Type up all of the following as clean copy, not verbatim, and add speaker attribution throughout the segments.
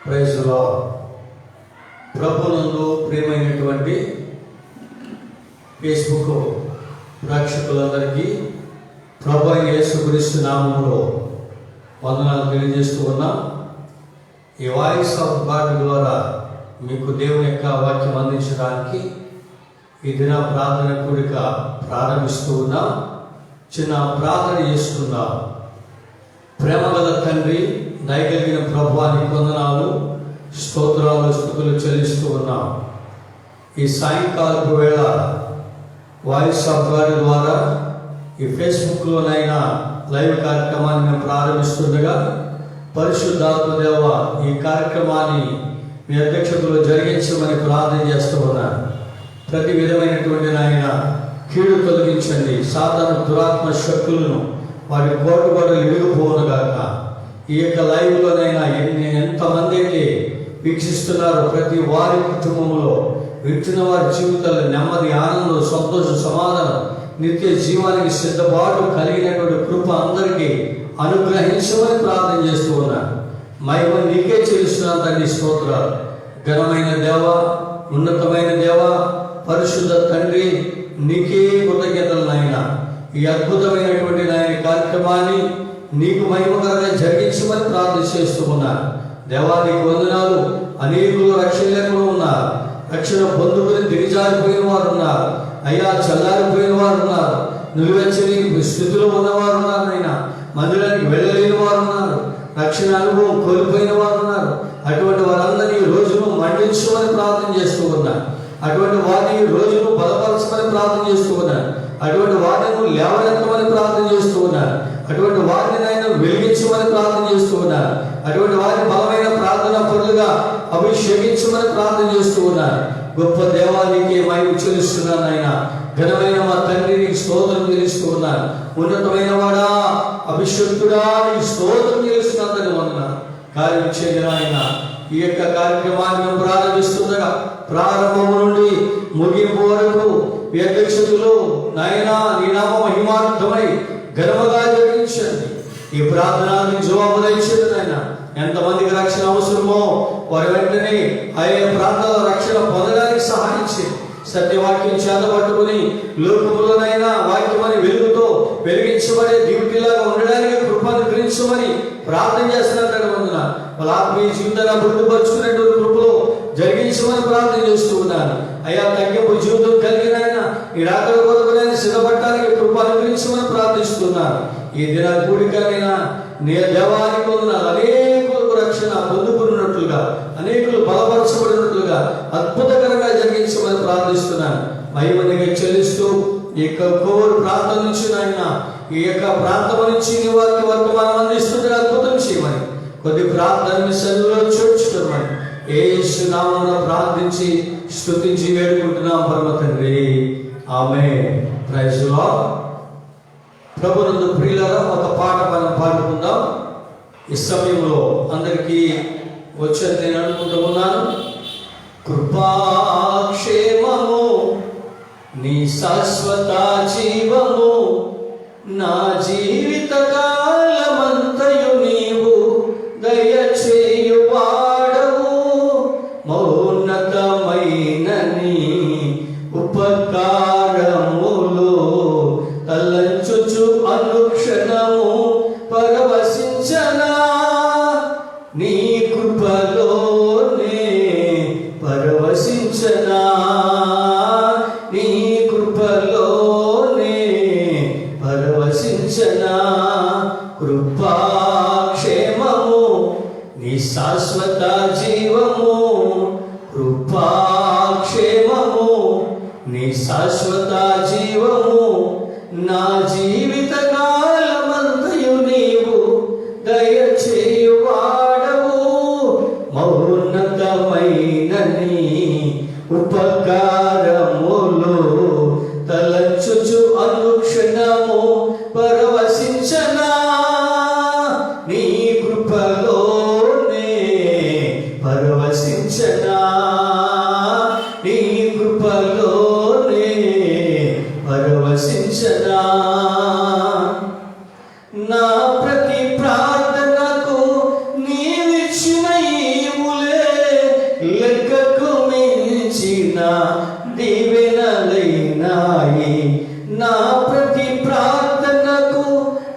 Speaker 1: Praise the lord. ప్రభునందు ప్రియమైనటువంటి Facebook ప్రేక్షకులందరికీ ప్రభు అయిన యేసుక్రీస్తు నామములో వందనాలు తెలియజేస్తూ ఉన్నాం. ఈ వాయిస్ ఆఫ్ గాడ్ ద్వారా మీకు దేవుని యొక్క వాక్యం అందించడానికి ఈ దిన ప్రార్థన కూడిక ప్రారంభిస్తూ ఉన్నాం. చిన్న ప్రార్థన చేసుకుందాం. ప్రేమగల తండ్రి, దయగలిగిన ప్రభువానికి వందనాలు, స్తోత్రాలు, స్తుతులు చెల్లిస్తూ ఉన్నాం. ఈ సాయంకాలపు వేళ వాయిస్ ఆఫ్ గాడ్ ద్వారా ఈ ఫేస్బుక్లోనైనా లైవ్ కార్యక్రమాన్ని మేము ప్రారంభిస్తుండగా పరిశుద్ధాత్మ దేవ ఈ కార్యక్రమాన్ని మీ అధ్యక్షతలో జరిగించమని ప్రార్థన చేస్తూ ఉన్నాను. ప్రతి విధమైనటువంటి నాయన కీడు తొలగించండి. సాధారణ దురాత్మ శక్తులను వాటి గోడలు విడిగిపోనుగాక. ఈ యొక్క లైవ్లోనైనా ఎంతమంది అయితే వీక్షిస్తున్నారో ప్రతి వారి కుటుంబంలో వింటున్న వారి జీవితాల్లో నెమ్మది, ఆనందం, సంతోషం, సమాధానం, నిత్య జీవానికి సిద్ధపాటు కలిగినటువంటి కృప అందరికీ అనుగ్రహించమని ప్రార్థన చేస్తూ ఉన్నాను. మహిమ నీకే చెల్లిస్తున్నాను తండ్రి. స్తోత్రాలు. ఘనమైన దేవ, ఉన్నతమైన దేవ, పరిశుద్ధ తండ్రి, నీకే కృతజ్ఞతలు నాయన. ఈ అద్భుతమైనటువంటి నాయన కార్యక్రమాన్ని నీకు మహిమకరంగా జరిగించమని ప్రార్థన చేస్తూ ఉన్నాను. దేవానికి వందనాలు. అనేకులు రక్షణ లేకుండా ఉన్నారు. రక్షణ పొందుకుని దిగజారిపోయిన వారు ఉన్నారు. అయ్యా, చల్లారిపోయిన వారు ఉన్నారు. నిలువెచ్చని స్థితిలో ఉన్నవారు ఉన్నారు. అయినా మందిరానికి వెళ్ళలేని వారు ఉన్నారు. రక్షణ అనుభవం కోల్పోయిన వారు ఉన్నారు. అటువంటి వారందరినీ ఈ రోజును మండించమని ప్రార్థన చేస్తూ ఉన్నాను. అటువంటి వారిని ఈ రోజును బలపరచమని ప్రార్థన చేస్తూ ఉన్నాను. అటువంటి వారిని లేవనెత్తమని ప్రార్థన చేస్తూ ఉన్నాను. అటువంటి వారిని ఆయన వెలిగించమని ప్రార్థన చేస్తూ ఉన్నాను. అటువంటి వారిని బలమైన ప్రార్థన పరులుగా అభిషేకించమని ప్రార్థన చేస్తూ ఉన్నాను. గొప్ప దేవానికి మహిమ చెల్లిస్తున్నాను ఆయన. ఘనమైన మా తండ్రి, నీకు స్తోత్రం చెల్లిస్తూ ఉన్నాను. ఉన్నతమైన వాడా, అభిషక్తుడా, నీకు స్తోత్రం చెల్లిస్తున్నాను. వందనాలు. కార్యం చేయడం ఆయన. ఈ యొక్క కార్యక్రమాన్ని మేము ప్రారంభిస్తుండగా ప్రారంభం నుండి ముగింపు వరకు ఈ అధ్యక్షతలో నాయనా నీ నామ మహిమార్థమై ఘనముగా జరిగించండి. ఈ ప్రార్థనని జవాబు దయచేయండి నాయన. ఎంతమందికి రక్షణ అవసరమో వారి వెంటనే ఆయా ప్రాంతాల రక్షణ పొందడానికి సహాయం చేయండి. సత్యవాక్యం చేతపట్టుకుని లోకములోనైనా వాక్యమని వెలుగుతో వెలిగించబడే డ్యూటీలాగా ఉండడానికి కృపను గ్రహించమని ప్రార్థన చేస్తున్నట్టు వందన. వాళ్ళ ఆత్మీయ జీవితాన్ని అభివృద్ధిపరుచుకునేటువంటి కృపలో జరిగించమని ప్రార్థన చేస్తూ ఉన్నాను. అయ్యా, తగ్గింపు జీవితం కలిగిన ఆయన ఈ రాకడ కొరకునైనా సిద్ధపడటానికి కృప అనుగ్రహించమని ప్రార్థిస్తున్నాను. ఈ దిన కూడికైనా నీ దేవానికి వందనాలు. అనేకులకు రక్షణ పొందుకున్నట్లుగా, అనేకులు బలపరచబడినట్లుగా అద్భుతకరంగా జరిగించమని ప్రార్థిస్తున్నాను. మహిమనిగా చెల్లిస్తూ ఈ యొక్క కోవూరు ప్రాంతం నుంచి నాయన ఈ యొక్క ప్రాంతం నుంచి నీ వారికి వర్తమానం అందిస్తుంటే అద్భుతం చేయమని కొద్ది ప్రార్థన సన్నిధిలో చేర్చుకోమని యేసు నామమున ప్రార్థించి స్తుతించి వేడుకుంటున్నాం పరమ తండ్రి. ఆమేన్. Praise the lord. ప్రభునందు ప్రియులారా, ఒక పాట మనం పాడుకుందాం. ఈ సమయంలో అందరికీ వచ్చేది నేను అనుకుంటూ ఉన్నాను. కృపాక్షేమము నీ శాశ్వత జీవము, నా జీవిత కాలమంతయు నీవు దయచేయువాడవు. మౌన్నతమైన నీ ఉపకారములు తలంచుచు అనుక్షణము పరవశించనా. నీ కృపలోనే పరవశించనా. నీ కృపలోనే పరవశించనా. కృపాక్షేమము నీ శాశ్వత జీవము, కృపాక్షేమము నీ శాశ్వత జీవము, నా జీవిత కాలమంతయు నీవు దయచేయువాడవు. మౌన్నతమైన నీ ఉపకారములు తలంచుచు అనుక్షణము పరవశించనా. నీ కృపలోనే పరవశించనా. నీ కృపలోనే పరవశించనా. నా ప్రతి ప్రార్థనకు నీవిచ్చిన ఈవుల మించిన దీవెనలైనాయి. నా ప్రతి ప్రార్థనకు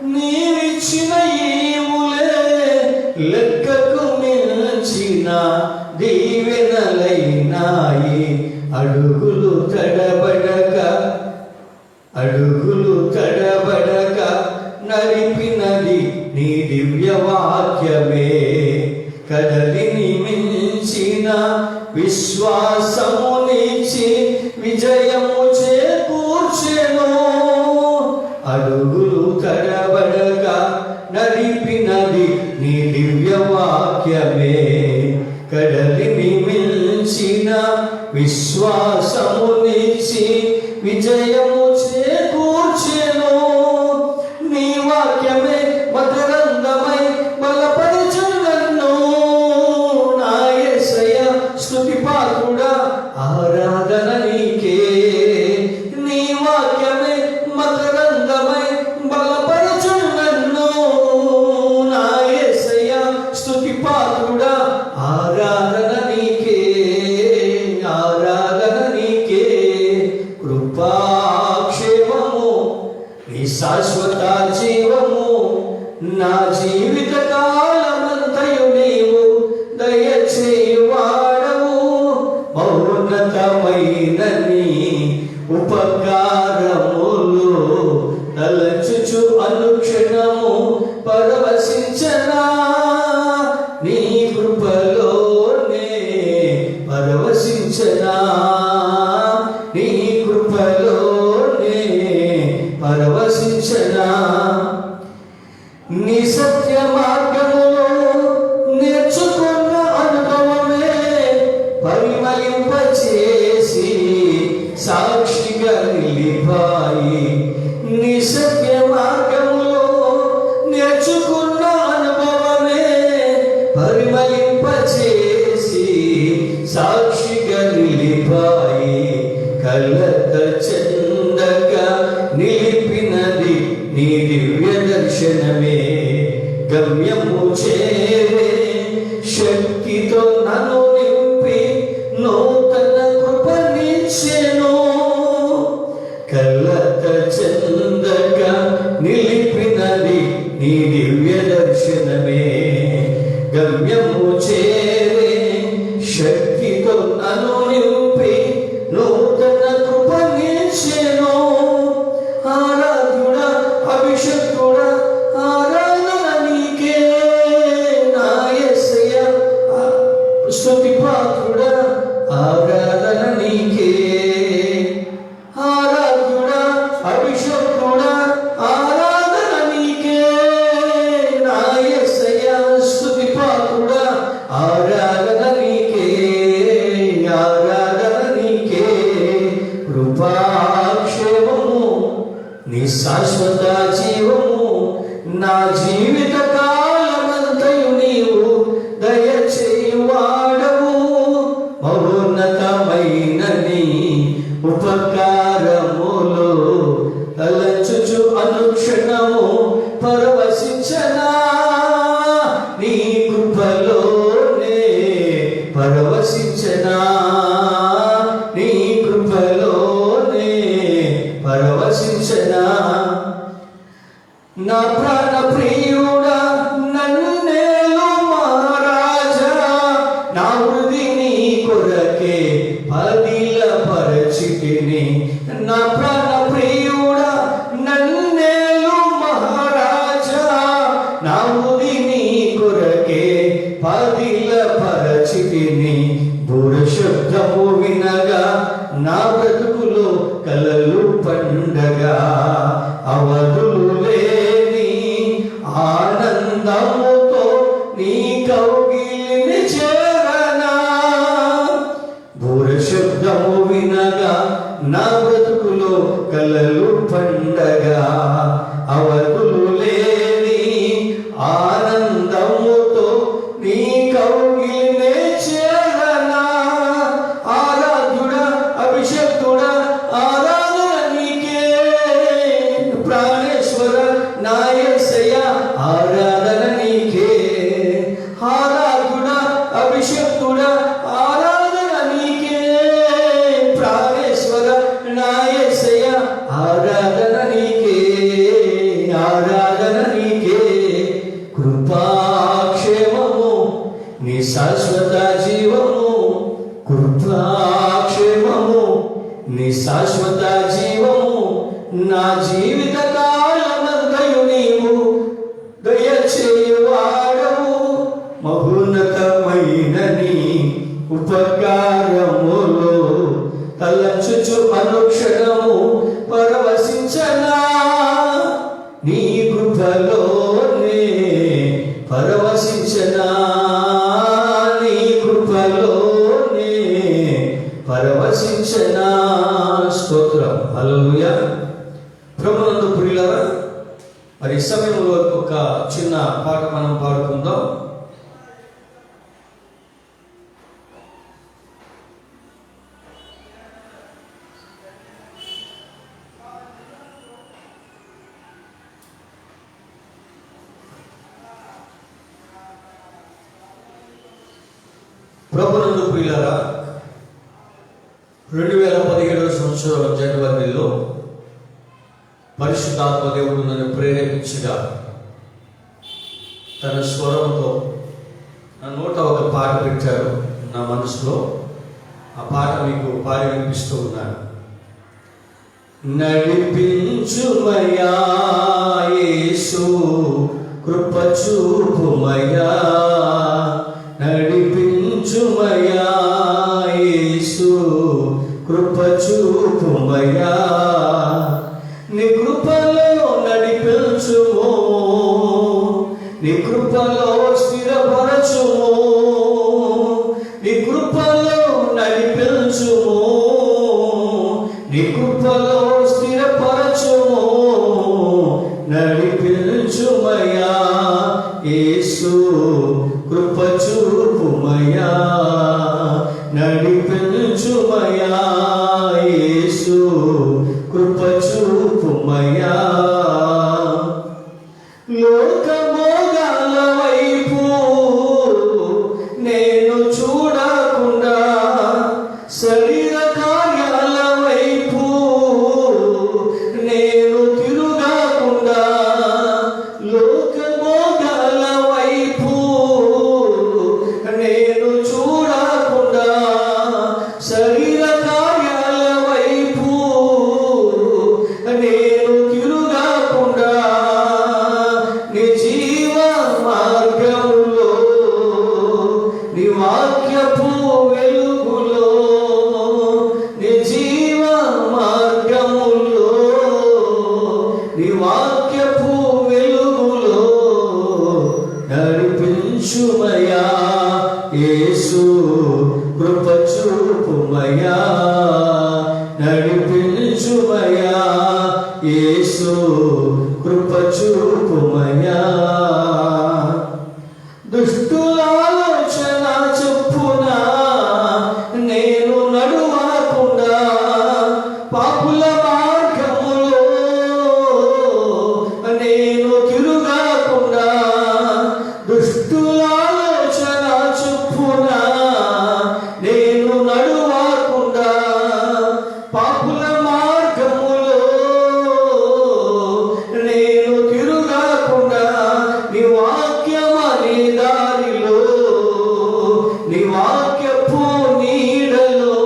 Speaker 1: నీవిచ్చిన ఈవులే లెక్కకు మించిన దీవెనలైనాయి. అడుగులు తడబడక నడిపినది నీ దివ్య వాక్యమే. కదలిని మించిన విశ్వాసమునిచ్చి విజయము చేకూర్చెను. అడుగులు తడబడక నడిపినది నీ దివ్య వాక్యమే. కదలిని మించిన విశ్వాసమునిచ్చి విజయము చేకూర్చెను. నీ వాక్యమే మకరందమై బలపరచును నన్ను. నా యేసయ్య స్తుతి పాత్రుడా ఆరాధన నీకే. నీ వాక్యమే మకరందమై బలపరచును నన్ను. నా యేసయ్య స్తుతి పాత్రుడా ఆరాధన నీకే. ఆరాధన నీకే. కృపాక్షేమము నీ శాశ్వత జీవము. నా జీవిత కాలమంతయు నీవు దయచేయువాడవు. మౌన్నతమైన నీ ఉపకారములు తలచుచు అనుక్షణము పరవశించనా. నీ కృపలోనే పరవశించనా. నీ కృపలోనే పరవశించనా. నీ సత్య మార్గములో నేర్చుకున్న అనుభవమే పరిమళింపచేసి సాక్షిగా నిలిపాయి. నీ సత్య మార్గములో నేర్చుకున్న అనుభవమే పరిమళింపచేసి సాక్షిగా నిలిపాయి. కలత చెందగా నిలిపినది నీ దివ్య దర్శనమే. గమ్యము చేరే శక్తితో నన్ను నింపి నూతన కృపనిచ్చెను. కలత చెందగా నిలిపినది నీ దివ్య దర్శనమే. గమ్యము చేరే శక్తితో నన్ను నింపి నూతన కృపనిచ్చెను. ఆరాధ్యుడా అభిషక్తుడా ఆరాధన నీకే. నా యేసయ్య స్తుతి పాత్రుడా ఆరాధన నీకే. ఆరాధ్యుడా అభిషక్తుడా ఆరాధన నీకే. నా యేసయ్య స్తుతి పాత్రుడా ఆరాధన నీకే. ఆరాధన నీకే. కృపాక్షేమము నీ శాశ్వత జీవము. నా జీవిత కాలమంతయు నీవు దయచేయువాడవు. మహోన్నతమైన నీ ఉపకారములు తలచుచు అనుక్షణము పరవశించనా. నీ కృపలోనే పరవశించనా. నీ కృపలోనే పరవశించనా. నా ప్రాణ ప్రియుడా నన్నేలు మహారాజా. నా హృది నీ కొరకే పదిల పరచితిని. నా ప్రాణ ప్రియుడా నన్నేలు మహారాజా. నా హృది నీ కొరకే పదిల పరచితిని. బూర శబ్దము వినగా నా బ్రతుకులో కలలు పండగా. అవధులు లేని ఆనందముతో నీ కౌగిలిని చేరనా. బూర శబ్దము వినగా నా బ్రతుకులో కలలు పండగా. అవధులు లేని ఆనందముతో నీ కౌగిలిని చేరనా. ఆరాధ్యుడా అభిషక్తుడా ఆరాధన నీకే. ప్రాణేశ్వర నా యేసయ్య ఆరాధన నీకే. ఆరాధ్యుడా అభిషక్తుడా ఆరాధన నీకే. శాశ్వత జీవము కృపాక్షేమము, నీ శాశ్వత జీవము నా జీవిత కాలమంతయు నీవు దయచేయువాడవు. మహోన్నతమైన నీ ఉపకారములు తలచుచు అనుక్షణము పరవశించనా, నీ కృపలోనే పరవశించనా, నీ కృపలోనే పరవశించనా. స్తోత్రం. హల్లెలూయా. ప్రభునందు ప్రియులారా, మరి సమయంలో ఒక చిన్న పాట మనం పాడుకుందాం. ప్రభునందు ప్రియులారా, 2017 సంవత్సరం జనవరిలో పరిశుద్ధాత్మ దేవుడు నన్ను ప్రేరేపించగా తన స్వరంతో నా నోట ఒక పాట పెట్టారు నా మనసులో. ఆ పాట మీకు పాడి వినిపిస్తూ ఉన్నాను. నడిపించుమయా యేసు కృప చూపుమయా, నడిపించుమయా యేసు కృప చూపుమయా, నీ కృపలో నడిపించుము, నీ కృపలో స్థిరపరచుము, నీ కృపలో నడిపించుము, నీ కృపలో స్థిరపరచుము, నడిపించుమయా యేసు కృప చూపుమయా, నడిపించుమయా యేసు కృప చూపుమయా. లోకమోగాల వైపు నేను చూడకుండా, శరీర కార్యాల వైపు నేను తిరుగకుండా, లోకమోగాల వైపు నేను చూడకుండా, శరీర కార్యాల వైపు నేను తిరుగకుండా, నీ జీవ మార్గములో నీ వాక్యపు వెలుగులో, నీ జీవ మార్గములో నీ వాక్యపు వెలుగులో నడిపించుమయా యేసు కృప చూపుమయా, నడిపించుమయా యేసు కృప చూపుమయా. దుష్టుల ఆలోచన చొప్పున నేను నడువకుండా, పాపుల మార్గములో నేను తిరుగకుండా, దుష్టుల ఆలోచన చొప్పున నేను నడువకుండా, పాపుల మార్గములో నేను తిరుగకుండా, నీ వాక్యమనే దారిలో, నీ వాక్యపు నీడలో,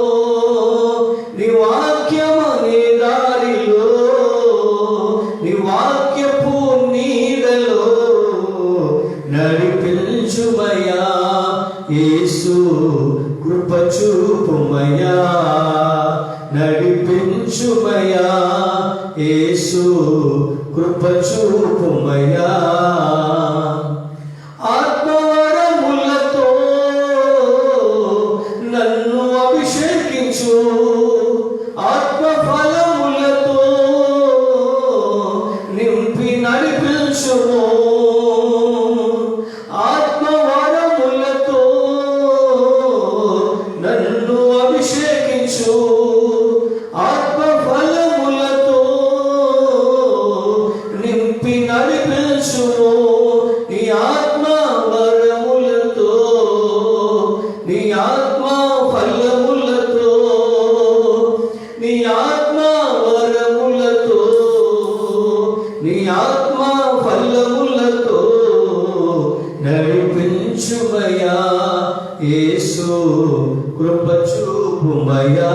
Speaker 1: నీ వాక్యమనే దారిలో, నీ వాక్యపు నీడలో నడిపించుమయా యేసు కృప చూపుమయా, నడిపించుమయా యేసు కృప చూపుమయా. ఆత్మవరములతో నన్ను అభిషేకించు, ఆత్మఫలములతో నింపి నడిపించుము, ఆత్మవరములతో నన్ను అభిషేకించు, ఆత్మఫలములతో నింపి నడిపించుము, నీ ఆత్మ వరములతో, నీ ఆత్మ ఫలములతో, నీ ఆత్మ వరములతో, నీ ఆత్మ ఫలములతో నడిపించుమయా యేసు కృప చూపుమయ్యా,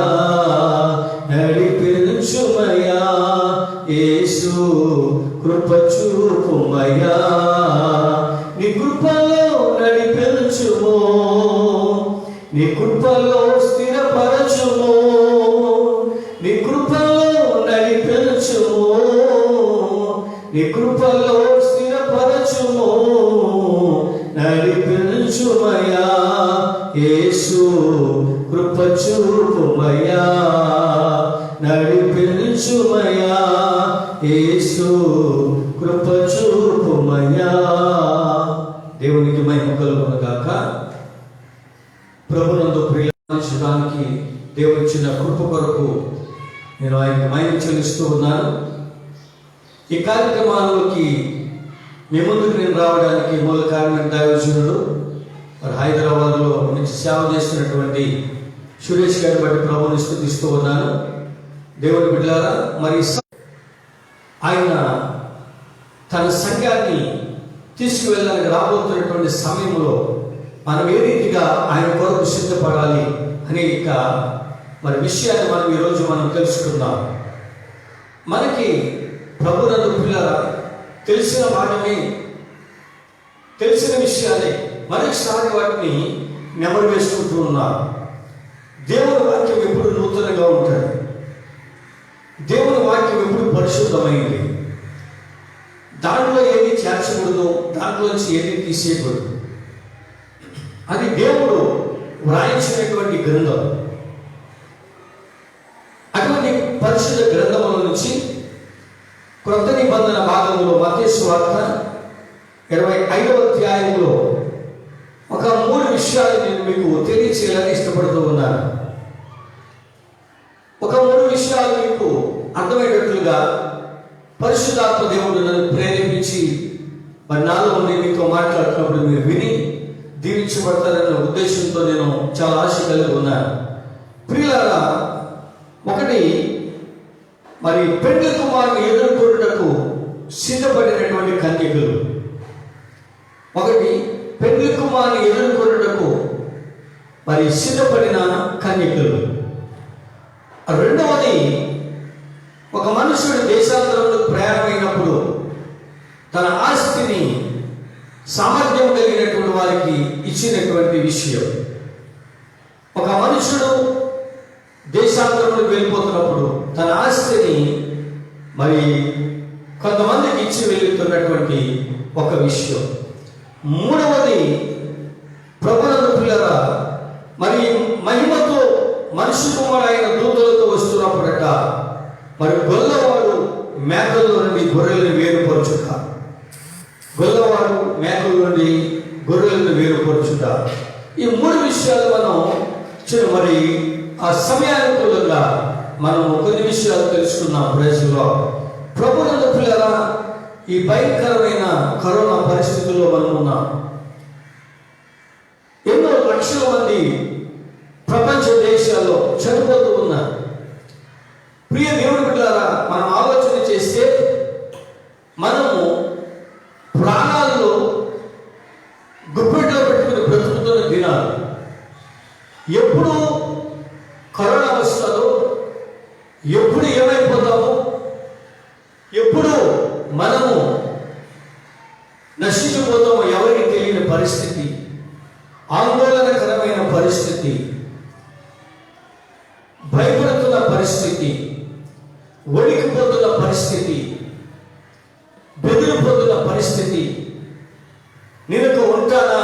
Speaker 1: నడిపించుమయ్యా, యేసు కృప చూపుమయ్యా, నీ కృపలో నడిపించుము, నీ కృపలో స్థిరపరచుము, నీ కృపలో నడిపించుము, నీ కృపలో స్థిరపరచుము, నడిపించుమయ్యా, యేసు కృప చూపుమయ్యా, నడిపించుమయ్యా, యేసు కృప చూపుమయ్యా. దేవునికి మహిమ కలుగును గాక. ప్రభునందు ప్రియుడానికి దేవుడు ఇచ్చిన కృప కొరకు నేను ఆయనకి మహిమ చెల్లిస్తూ ఉన్నాను. ఈ కార్యక్రమాల్లోకి మీ ముందుకు నేను రావడానికి మూల కారణం దైవజనుడు మరి హైదరాబాద్లో నుంచి సేవ చేస్తున్నటువంటి సురేష్ గారిని బట్టి ప్రభుని స్తుతిస్తూ ఉన్నాను. దేవుని బిడ్డలారా, మరి ఆయన తన సంఘాన్ని తీసుకువెళ్ళడానికి రాబోతున్నటువంటి సమయంలో మనం ఏ రీతిగా ఆయన కొరకు సిద్ధపడాలి అనేక మరి విషయాన్ని మనం ఈరోజు మనం తెలుసుకుందాం. మనకి ప్రభునందు పిల్లరా తెలిసిన మాటమే, తెలిసిన విషయాలే మరొకసారి వాటిని నెమరు వేసుకుంటూ ఉన్నారు. దేవుని వాక్యం ఎప్పుడు నూతనంగా ఉంటుంది. దేవుని వాక్యం ఎప్పుడు పరిశుద్ధమైంది. దాంట్లో ఏది చేర్చకూడదు, దాంట్లోంచి ఏది తీసేయకూడదు. అది దేవుడు వ్రాయించినటువంటి గ్రంథం. అటువంటి పరిశుద్ధ గ్రంథముల నుంచి క్రొత్త నిబంధన భాగంలో మత్తయి సువార్త 25వ అధ్యాయంలో ఒక 3 విషయాలు నేను మీకు తెలియచేయాలని ఇష్టపడుతూ ఉన్నాను. ఒక 3 విషయాలు మీకు అర్థమయ్యేటట్లుగా పరిశుద్ధాత్మ దేవుడు నన్ను ప్రేరేపించి మరి నాలో ఉండి మీతో మాట్లాడుతున్నప్పుడు మీరు విని దీవించబడతారన్న ఉద్దేశంతో నేను చాలా ఆశ కలిగి ఉన్నాను. ప్రియులారా, ఒకటి మరి పెండ్లి కుమారుని ఎదుర్కొనుటకు సిద్ధపడినటువంటి కన్యకులు. ఒకటి పెండ్లి కుమారుని ఎదుర్కొనుటకు మరి సిద్ధపడిన కన్యకులు. రెండవది, ఒక మనుషుడు దేశాంతరంలో ప్రయాణమైనప్పుడు తన ఆస్తిని సామర్థ్యం కలిగినటువంటి వారికి ఇచ్చినటువంటి విషయం. ఒక మనుషుడు దేశాంతరంలో వెళ్ళిపోతున్నప్పుడు తన ఆస్తిని మరి కొంతమందికి ఇచ్చి వెళ్తున్నటువంటి ఒక విషయం. మూడవది, ప్రభునందు పిల్లరా, మరి మహిమతో మనుషు కుమారుడైన దూతలతో వస్తున్నప్పుడట మరి గొల్లవాడు మేకల్లో నుండి గొర్రెలను వేరుపరచుట, గొల్లవాడు మేకల నుండి గొర్రెలను వేరుపరచుట. ఈ 3 విషయాలు మనం మరి ఆ సమయానుకూలంగా మనం కొన్ని విషయాలు తెలుసుకున్నాం. ప్రజల్లో ప్రభునందు పిల్లరా, ఈ భయంకరమైన కరోనా పరిస్థితుల్లో మనం ఉన్నాం. ఎన్నో లక్షల మంది ప్రపంచ దేశాల్లో చనిపోతూ ఉన్నారు. ప్రియ దేవుని బిడ్డలారా, మనం ఆలోచన చేస్తే మనము ప్రాణాల్లో గుప్పెట్లో పెట్టుకుని బ్రతుకుతున్న దినాలు. ఎప్పుడు కరోనా వస్తుందో, ఎప్పుడు ఏమైపోతామో, ఎప్పుడు మనము నశించిపోతామో ఎవరికి తెలియని పరిస్థితి, ఆందోళనకరమైన పరిస్థితి, భయపడుతున్న పరిస్థితి, వణికిపోతున్న పరిస్థితి, బెదిరిపోతున్న పరిస్థితి. నేను ఉంటానా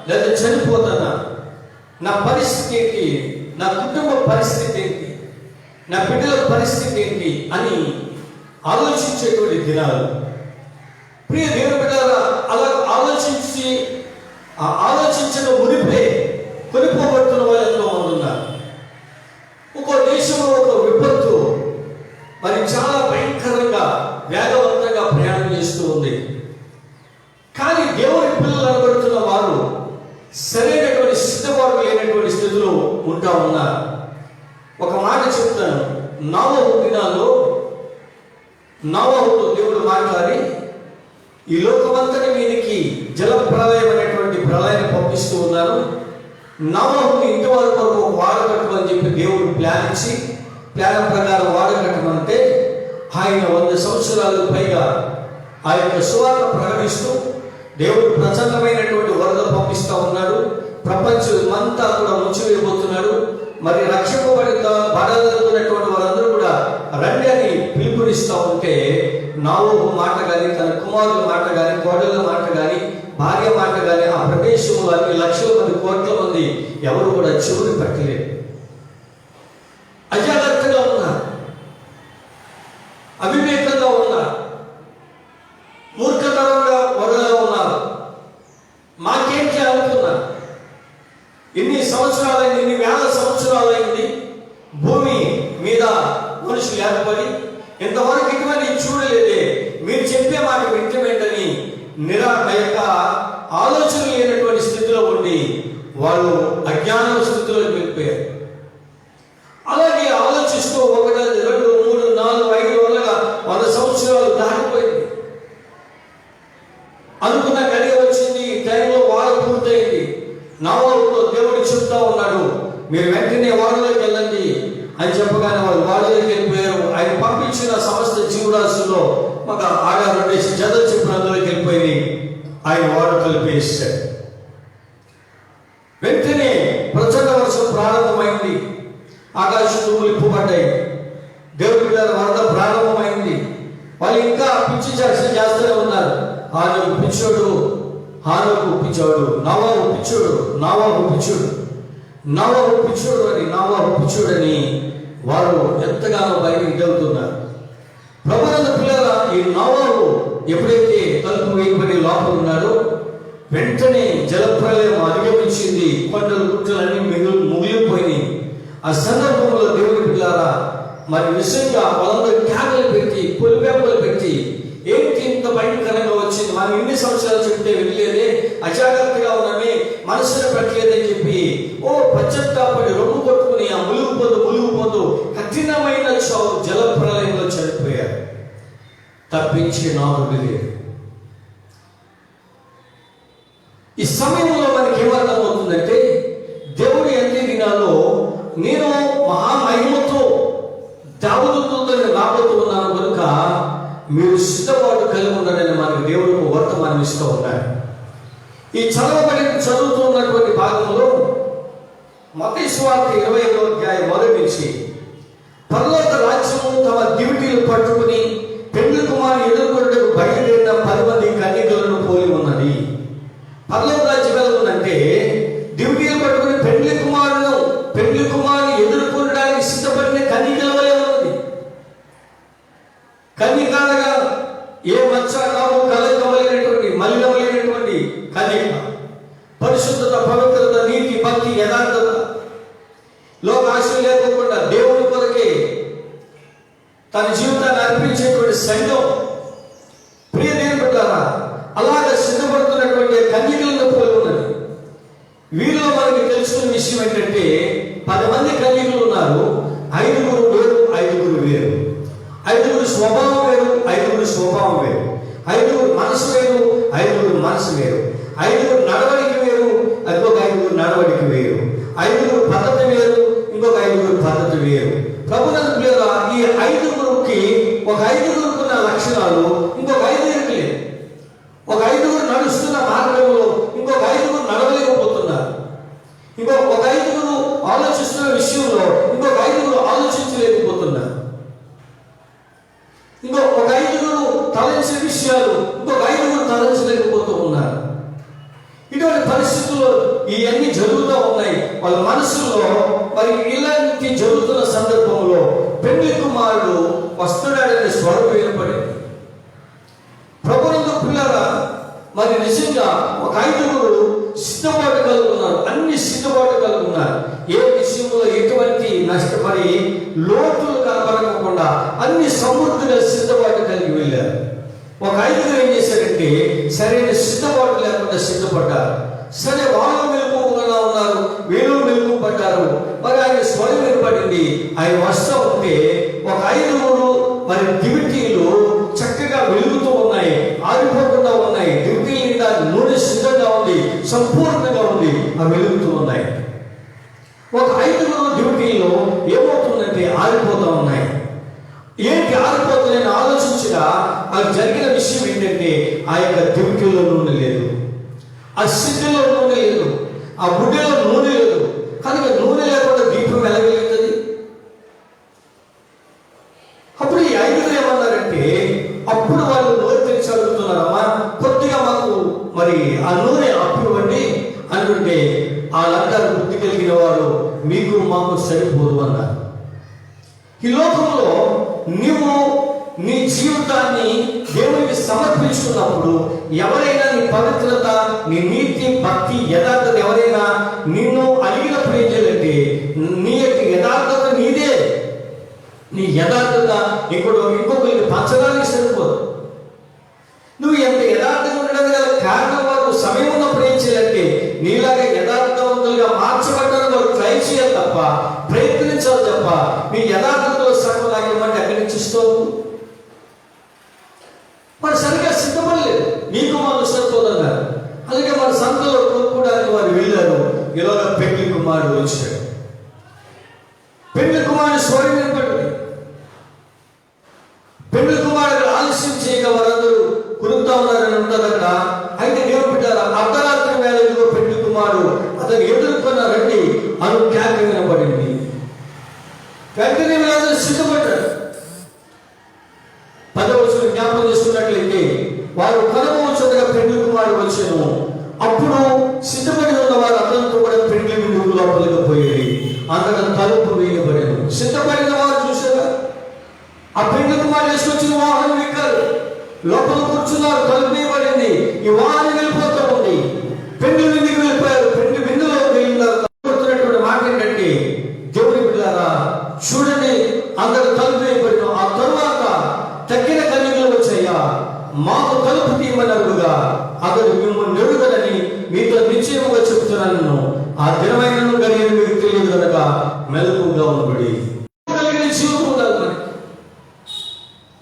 Speaker 1: లేదా చనిపోతానా, నా పరిస్థితి ఏంటి, నా కుటుంబ పరిస్థితి ఏంటి, నా బిడ్డల పరిస్థితి ఏంటి అని ఆలోచించేటువంటి దినాలు. ప్రియ దేవుని బిడ్డలారా, అలా ఆలోచించిన మునిపే కొనిపోబడుతున్న వాళ్ళు ఎంతో మంది ఉన్నారు. ఒక్కో దేశంలో ఒక విపత్తు మరి చాలా భయంకరంగా వేగవంతంగా ప్రయాణం చేస్తూ ఉంది. కానీ దేవుని పిల్లలు అనబడుతున్న వారు సరైనటువంటి సిద్ధపాటు లేనటువంటి స్థితిలో ఉంటా ఉన్నారు. ఒక మాట చెప్తాను. నోవహు దినాల్లో నోవహుతో దేవుడు మాట్లాడి ఈ లోకమంతటి మీదకి జల ప్రళయం అనేటువంటి ప్రళయాన్ని పంపిస్తూ ఉన్నారు. నోవహుని ఇంటి వారి కొరకు ఒక వాడ కట్టమని చెప్పి దేవుడు ప్లాన్ ఇచ్చి, ప్లాన్ ప్రకారం వాడ కట్టమంటే ఆయన 100 సంవత్సరాలకు పైగా ఆ యొక్క సువార్త ప్రకటిస్తూ దేవుడు ప్రచండమైనటువంటి వరద పంపిస్తూ ఉన్నాడు. ప్రపంచం అంతా కూడా ముంచివేయబోతున్నాడు. మరి రక్షింపబడాలనుకున్నటువంటి వారందరూ కూడా రండి అని పిలుపునిస్తూ ఉంటే నోవహు మాట కానీ, తన కుమారుల మాట కానీ, కోడళ్ళ మాట కానీ, భార్య మాట కానీ ఆ ప్రదేశంలో అన్ని లక్షల మంది, కోట్ల మంది ఎవరు కూడా చెవులు పెట్టలేదు. అజాగ్రత్తగా ఉన్నారు, అవివేకంగా ఉన్నారు, మూర్ఖతరంగా వరగా ఉన్నారు. మాకేంటి అనుకున్నారు. ఎన్ని సంవత్సరాలైంది, ఎన్ని వేల సంవత్సరాలైంది భూమి మీద మనుషులు ఏర్పడి ఇంతవరకు ఇటువంటి చూడలేదే, మీరు చెప్పే మాట వింటమేంటని యొక్క ఆలోచన లేనటువంటి స్థితిలో ఉండి వాళ్ళు అజ్ఞాన స్థితిలో వెళ్ళిపోయారు. అలాగే ఆలోచిస్తూ 1, 2, 3, 4, 5 రోజులుగా 100 సంవత్సరాలు దాటిపోయింది. అనుకున్న గడియ వచ్చింది, ఈ టైంలో వాడ పూర్తయింది. నోవహుతో దేవుడు చెప్తా ఉన్నాడు, మీరు వెంటనే వాడలోకి వెళ్ళండి అని చెప్పగానే వాళ్ళు వాడలోకి వెళ్ళిపోయారు. ఆయన పంపించిన సమస్త జీవరాశుల్లో ఒక ఆడారు 2 జతలు చెప్పిన అందులోకి వెళ్ళిపోయి ఆయన వాడ కలిపేశాడు. వెంటనే ప్రచండ వర్షం ప్రారంభమైంది. ఆకాశం తుమ్ములు ఇప్పుపడ్డాయి. దేవుడి మీద వరద ప్రారంభమైంది. వాళ్ళు ఇంకా పిచ్చి చేస్తూనే ఉన్నారు. హానోకు పిచ్చోడు, హానోకు పిచ్చోడు, నోవహు పిచ్చోడు, నోవహు పిచ్చోడు, నోవహు పిచ్చోడు అని, నోవహు పిచ్చోడని వారు ఎంతగానో భయపెడుతున్నారు. ప్రభునందు పిల్లల ఈ నోవహు ఎప్పుడైతే తలుపు వేయబడి లోపల ఉన్నాడో వెంటనే జలప్రలయం అధిగమించింది. కొండలు గుట్టలన్నీ ముగిలిపోయినాయి. ఆ సందర్భంలో దేవుడి పిల్లారా మరి నిజంగా వాళ్ళందరూ కేకలు పెట్టి, పొలిపేపలు పెట్టి, ఏంటి ఇంత భయంకరంగా వచ్చింది, మనం ఇన్ని సంవత్సరాలు చెప్తే వెళ్ళలేదే, అజాగ్రత్తగా ఉన్నామే, మనసును పెట్టలేదని చెప్పి పశ్చాత్తాపడి రొమ్ము కొట్టుకుని ఆ ములుగుపోతూ కఠినమైన జల ప్రళయంలో చనిపోయారు. తప్పించి నాలుగు లేదు. ఈ సమయంలో మనకి ఏమర్థమవుతుందంటే దేవుడు ఎన్ని దినాల్లో నేను మహామహిమతో దేవదూతలతో రాబోతూ ఉన్నాను కనుక మీరు సిద్ధపాటు కలిగి ఉండాలని మనకి దేవుడు వర్తమానం ఇస్తూ ఉన్నాడు. ఈ చదువుతూ ఉన్నటువంటి భాగంలో మత్తయి సువార్త 25వ అధ్యాయం మొదటి నుంచి పరలోక రాజ్యము తమ దివిటీలు పట్టుకుని పెండ్లి కుమారుని ఎదుర్కొన్నకు బయలుదేరిన 10 మంది కన్యకలను పోలి ఉన్నది. పరలోక రాజ్యం ఎలా ఉందంటే దివిటీలు పట్టుకుని పెండ్లి కుమారుని ఎదుర్కొనడానికి సిద్ధపడిన కన్యకల వలె ఉన్నది. కన్యకగా ఏ మచ్చ కావు కలకవలైనటువంటి మలినమైనటువంటి కన్యక, పరిశుద్ధత, పవిత్రత, నీతి, భక్తి, యథార్థత, లోకాశలు లేకోకుండా దేవుడి కొరకే తన జీవితాన్ని అర్పించేటువంటి సంఘం. ప్రియ దేవుని బిడ్డలారా, అలాగ సిద్ధపడుతున్నటువంటి కన్యకలను పోలి ఉన్నది. వీరిలో మనకి తెలుసుకున్న విషయం ఏంటంటే 10 మంది కన్యకలు ఉన్నారు. 5 వేరు, 5 వేరు. 5 స్వభావం వేరు, 5 స్వభావం వేరు. 5 మనసు వేరు, 5 మనసు వేరు. 5 నడవడికి వేరు, ఇంకొక 5 నడవడికి వేరు. 5 పద్ధతి వేరు, ఇంకొక 5 పద్ధతి వేరు. ప్రభునందు పిల్లల ఈ 5కి ఒక 5కున్న లక్షణాలు ఇంకొక 5కి లేదు. ఒక 5 నడుస్తున్న మార్గంలో ఇంకొక 5 నడవలేకపోతున్నారు. ఒక 5 ఆలోచిస్తున్న విషయంలో ఇంకొక 5 ఆలోచించలేకపోతున్నారు. ఒక 5 తలంచిన విషయాలు ఇంకొక 5 తలంచలేకపోతూ ఉన్నారు. ఇటువంటి పరిస్థితుల్లో ఇవన్నీ జరుగుతూ ఉన్నాయి వాళ్ళ మనసులో. మరి ఇలాంటి జరుగుతున్న సందర్భంలో పెండ్లి కుమారుడు వస్తున్నాడనే స్వరం వినపడింది. ప్రభునందు పిల్లరా, మరి నిజంగా ఒక 5 సిద్ధపాటు కలుగుతున్నారు. అన్ని సిద్ధపాటు కలుగుతున్నారు. ఏ విషయంలో ఎటువంటి నష్టపడి లోటులు కనబడకుండా అన్ని సమృద్ధిగా సిద్ధపాటు కలిగి వెళ్ళారు. ఒక 5 ఏం చేశారంటే సరైన సిద్ధపాటు లేకుండా సిద్ధపడ్డారు. సరే, వాళ్ళు మెలుపుగా ఉన్నారు, వీళ్ళు మెలుపు పడ్డారు. మరి ఆయన స్వరం వినపడింది. ఆయన వస్తూ ఉంటే ఒక 5 మరి దివిటీలు చక్కగా వెలుగుతూ ఉన్నాయి, ఆరిపోకుండా ఉన్నాయి. దివిటీల మీద నూనె సిద్ధంగా ఉంది, సంపూర్ణంగా ఉంది, అవి వెలుగుతూ ఉన్నాయి. ఆరిపోతూ ఉన్నాయి. ఏంటి ఆరిపోతున్నాయని ఆలోచించిన అది జరిగిన విషయం ఏంటంటే ఆ యొక్క దివిటీలో నూనె లేదు, ఆ సిద్ధిలో నూనె లేదు, ఆ బుడ్డలో నూనె లేదు. కనుక నూనె లేకుండా దీపం వెలగలుగుతుంది. అప్పుడు ఈ ఐదుగురు ఏమన్నారంటే, అప్పుడు వాళ్ళు నోరు తెరిచి అడుగుతున్నారమ్మా, కొద్దిగా మాకు మరి ఆ నూనె అప్పివ్వండి అంటుంటే వాళ్ళందరూ బుద్ధి కలిగిన వారు, మీకు మాకు సరిపోదు అన్నారు. ఈ లోకంలో నీవు నీ జీవితాన్ని దేవునికి సమర్పించుకున్నప్పుడు ఎవరైనా నీ పవిత్రత, నీ నీతి, భక్తి, యథార్థత ఎవరైనా నిన్ను అడిగినప్పుడు ఏం చేయాలంటే, నీ యొక్క యథార్థత నీదే, నీ యథార్థత ఇంకొకరికి పంచడానికి సరిపోదు. నువ్వు ఎంత యథార్థంగా ఉండడానికి గల కారణం వారు సమయం ఉన్నప్పుడు ఏం చేయాలంటే, నీలాగా యథార్థవంతులుగా మార్చబడ్డానికి వారు ట్రై చేయాలి తప్ప, ప్రయత్నించాలి తప్ప, నీ యథార్థతలో సగం లాగేమంటే ఎక్కడి నుంచి ఇస్తావు? మరి సరిగ్గా సిద్ధపడలేదు, నీకు మాకు సరిపోదన్నారు. అలాగే మన సంతలో కొనుక్కోవడానికి వారు వెళ్ళారు. ఇలాగ పెళ్లి కుమారుడు వచ్చాడు. పెళ్లి కుమారుడు స్వరం వినపడింది. పెళ్లి కుమారుడు ఆలస్యం చేయగా వారందరూ కురుకుతా ఉన్నారని ఉంటుంది అక్కడ. అయితే దేవుడు పెట్టారు, అర్ధరాత్రి వేళ ఇదిగో పెళ్లి కుమారుడు అతను ఎదుర్కొన్న రండి అను కేక వినపడింది. వెంటనే వీళ్ళందరూ సిద్ధపడ్డారు. 10వ వచనం జ్ఞాపకం చేసుకున్నట్లయితే, వారు కనుమూర్చుండగా పెళ్లి కుమారుడు వచ్చాను. అప్పుడు సిద్ధపడి ఉన్న వారు అతనితో కూడా పెళ్లి విందుకు లోపలికి పోయేది. అక్కడ తలుపు వేయబడేది. సిద్ధపడిన వారు చూసారా, ఆ పెళ్లి కుమారుడు వేసుకొచ్చిన వాహనం ఎక్కారు, లోపల కూర్చున్నారు, తలుపు వేయబడింది. ఈ వాహనం వెళ్ళిపోతూ ఉంది. పెళ్లి విందుకు వెళ్ళిపోయారు. పెళ్లి విందులో వెళ్ళినటువంటి మాట ఏంటంటే, దేవుని బిడ్డలారా చూడండి, అందరు తలుపు వేయబడిన ఆ తరువాత తక్కిన కన్యకలు వచ్చాయా, మాకు తలుపు తీయమన్నట్టుగా అతడు మిమ్మల్ని నెడుగలని మీతో నిశ్చయముగా చెప్తున్నాను. ఆ దినమైన గడియని మీకు తెలియదు కనుక మెలకుగా ఉండబడి కలిగిన జీవితం ఉండాలి. మరి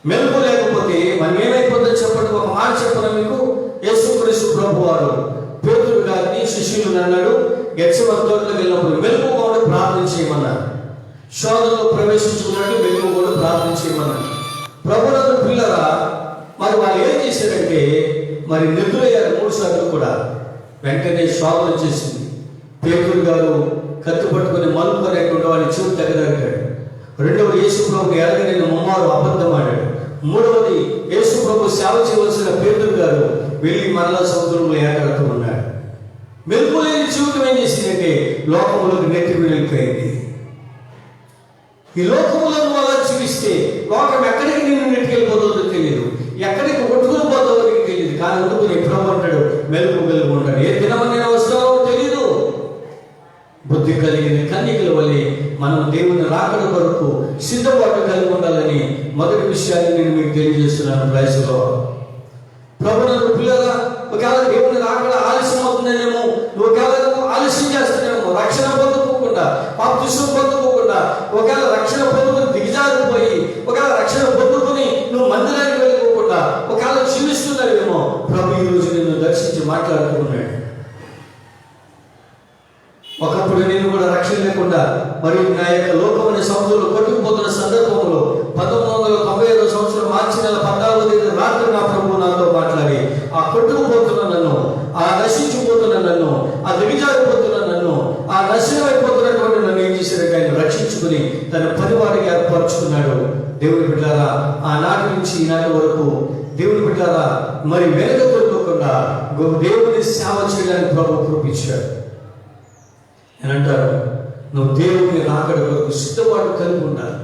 Speaker 1: మెలకు లేకపోతే మనం ఏమైపోతుందో చెప్పండి. ఒక మాట చెప్పను మీకు. యేసుక్రీస్తు ప్రభు వారు పేతురు గారిని శిష్యులను అన్నాడు, గెత్సేమనే తోటలోకి వెళ్ళినప్పుడు మెలకుగా ఉండి ప్రార్థన చేయమన్నారు. శోధనలో ప్రవేశించుకున్నట్టు మెలకుగా ఉండి ప్రార్థన చేయమన్నారు. ప్రభునందు పిల్లరా, మరి వాళ్ళు ఏం చేశారంటే, మరి నిద్రయ్యారు 3 సార్లు కూడా. వెంటనే శోధన వచ్చేసింది. పేతురు గారు కత్తి పట్టుకుని మలుపు అనేటువంటి వాడిని చెవి తెగదరికాడు. రెండవది యేసు ప్రభు ఎరగని ముమ్మారు అబద్ధం ఆడాడు. మూడవది యేసు ప్రభు సేవ చేయవలసిన పేతురు గారు వెళ్ళి మరలా సముద్రంలో ఏకాడుతూ ఉన్నాడు. మెలుపు లేని జీవితం ఏం చేసిందంటే లోకంలోకి నెత్తికి వెళ్ళిపోయింది. ఈ లోకంలో నువ్వు అలా జీవిస్తే లోకం ఎక్కడికి నిన్ను నెట్టుకెళ్ళిపోతుందో తెలియదు, ఎక్కడికి కొట్టుకుని పోతుందో నీకు తెలియదు. కానీ అందుకు ఎప్పుడో అంటాడు, మెలుపు వెలుగు ఉంటాడు. ఏ దినమని నేను వస్తానో తెలియదు. బుద్ధి కలిగిన కన్యకల వలె మనం దేవుని రాకడ కొరకు సిద్ధపాటు కలిగి ఉండాలని మొదటి విషయాన్ని నేను మీకు తెలియజేస్తున్నాను. వయసులో ప్రభునందు పిల్లరా, ఒకవేళ దేవుని రాకడ ఆలస్యం అవుతుందనేమో, ఒకవేళ ఆలస్యం చేస్తున్నామో, రక్షణ పొందుకోకుండా, బాప్తిసం పొందుకోకుండా, ఒకవేళ రక్షణ పొందుకుని దిగజారిపోయి, ఒకవేళ రక్షణ పొందుకుని నువ్వు మందిరానికి వెళ్ళిపోకుండా ఒకవేళ జీవిస్తున్నావేమో, ప్రభు ఈ రోజు నిన్ను దర్శించి మాట్లాడుతున్నాడు. ఒకప్పుడు నేను కూడా రక్షణ లేకుండా మరియు నా యొక్క లోకమైన సంవత్సరంలో కొట్టుకుపోతున్న సందర్భంలో 1995 సంవత్సరం మార్చి నెల 14వ తేదీ రాత్రి నా ప్రభువు నాతో మాట్లాడి, ఆ కొట్టుకుపోతున్న నన్ను, ఆ నశించిపోతున్న నన్ను, ఆ దిగజారిపోతున్న నన్ను, ఆ నశనం అయిపోతున్నటువంటి నన్ను ఏం చేశారంటే ఆయన రక్షించుకుని తన పరివారికి ఏర్పరచుకున్నాడు. దేవుని బిడ్డారా, ఆనాటి నుంచి ఈనాటి వరకు దేవుని బిడ్డారా మరి వెనక కొట్టుకోకుండా దేవుని సేవ చేయడానికి ప్రభు కృపించాడు. అని అంటారు, నువ్వు దేవుని రాకడ కొరకు సిద్ధపాటు కలిగి ఉండాలి.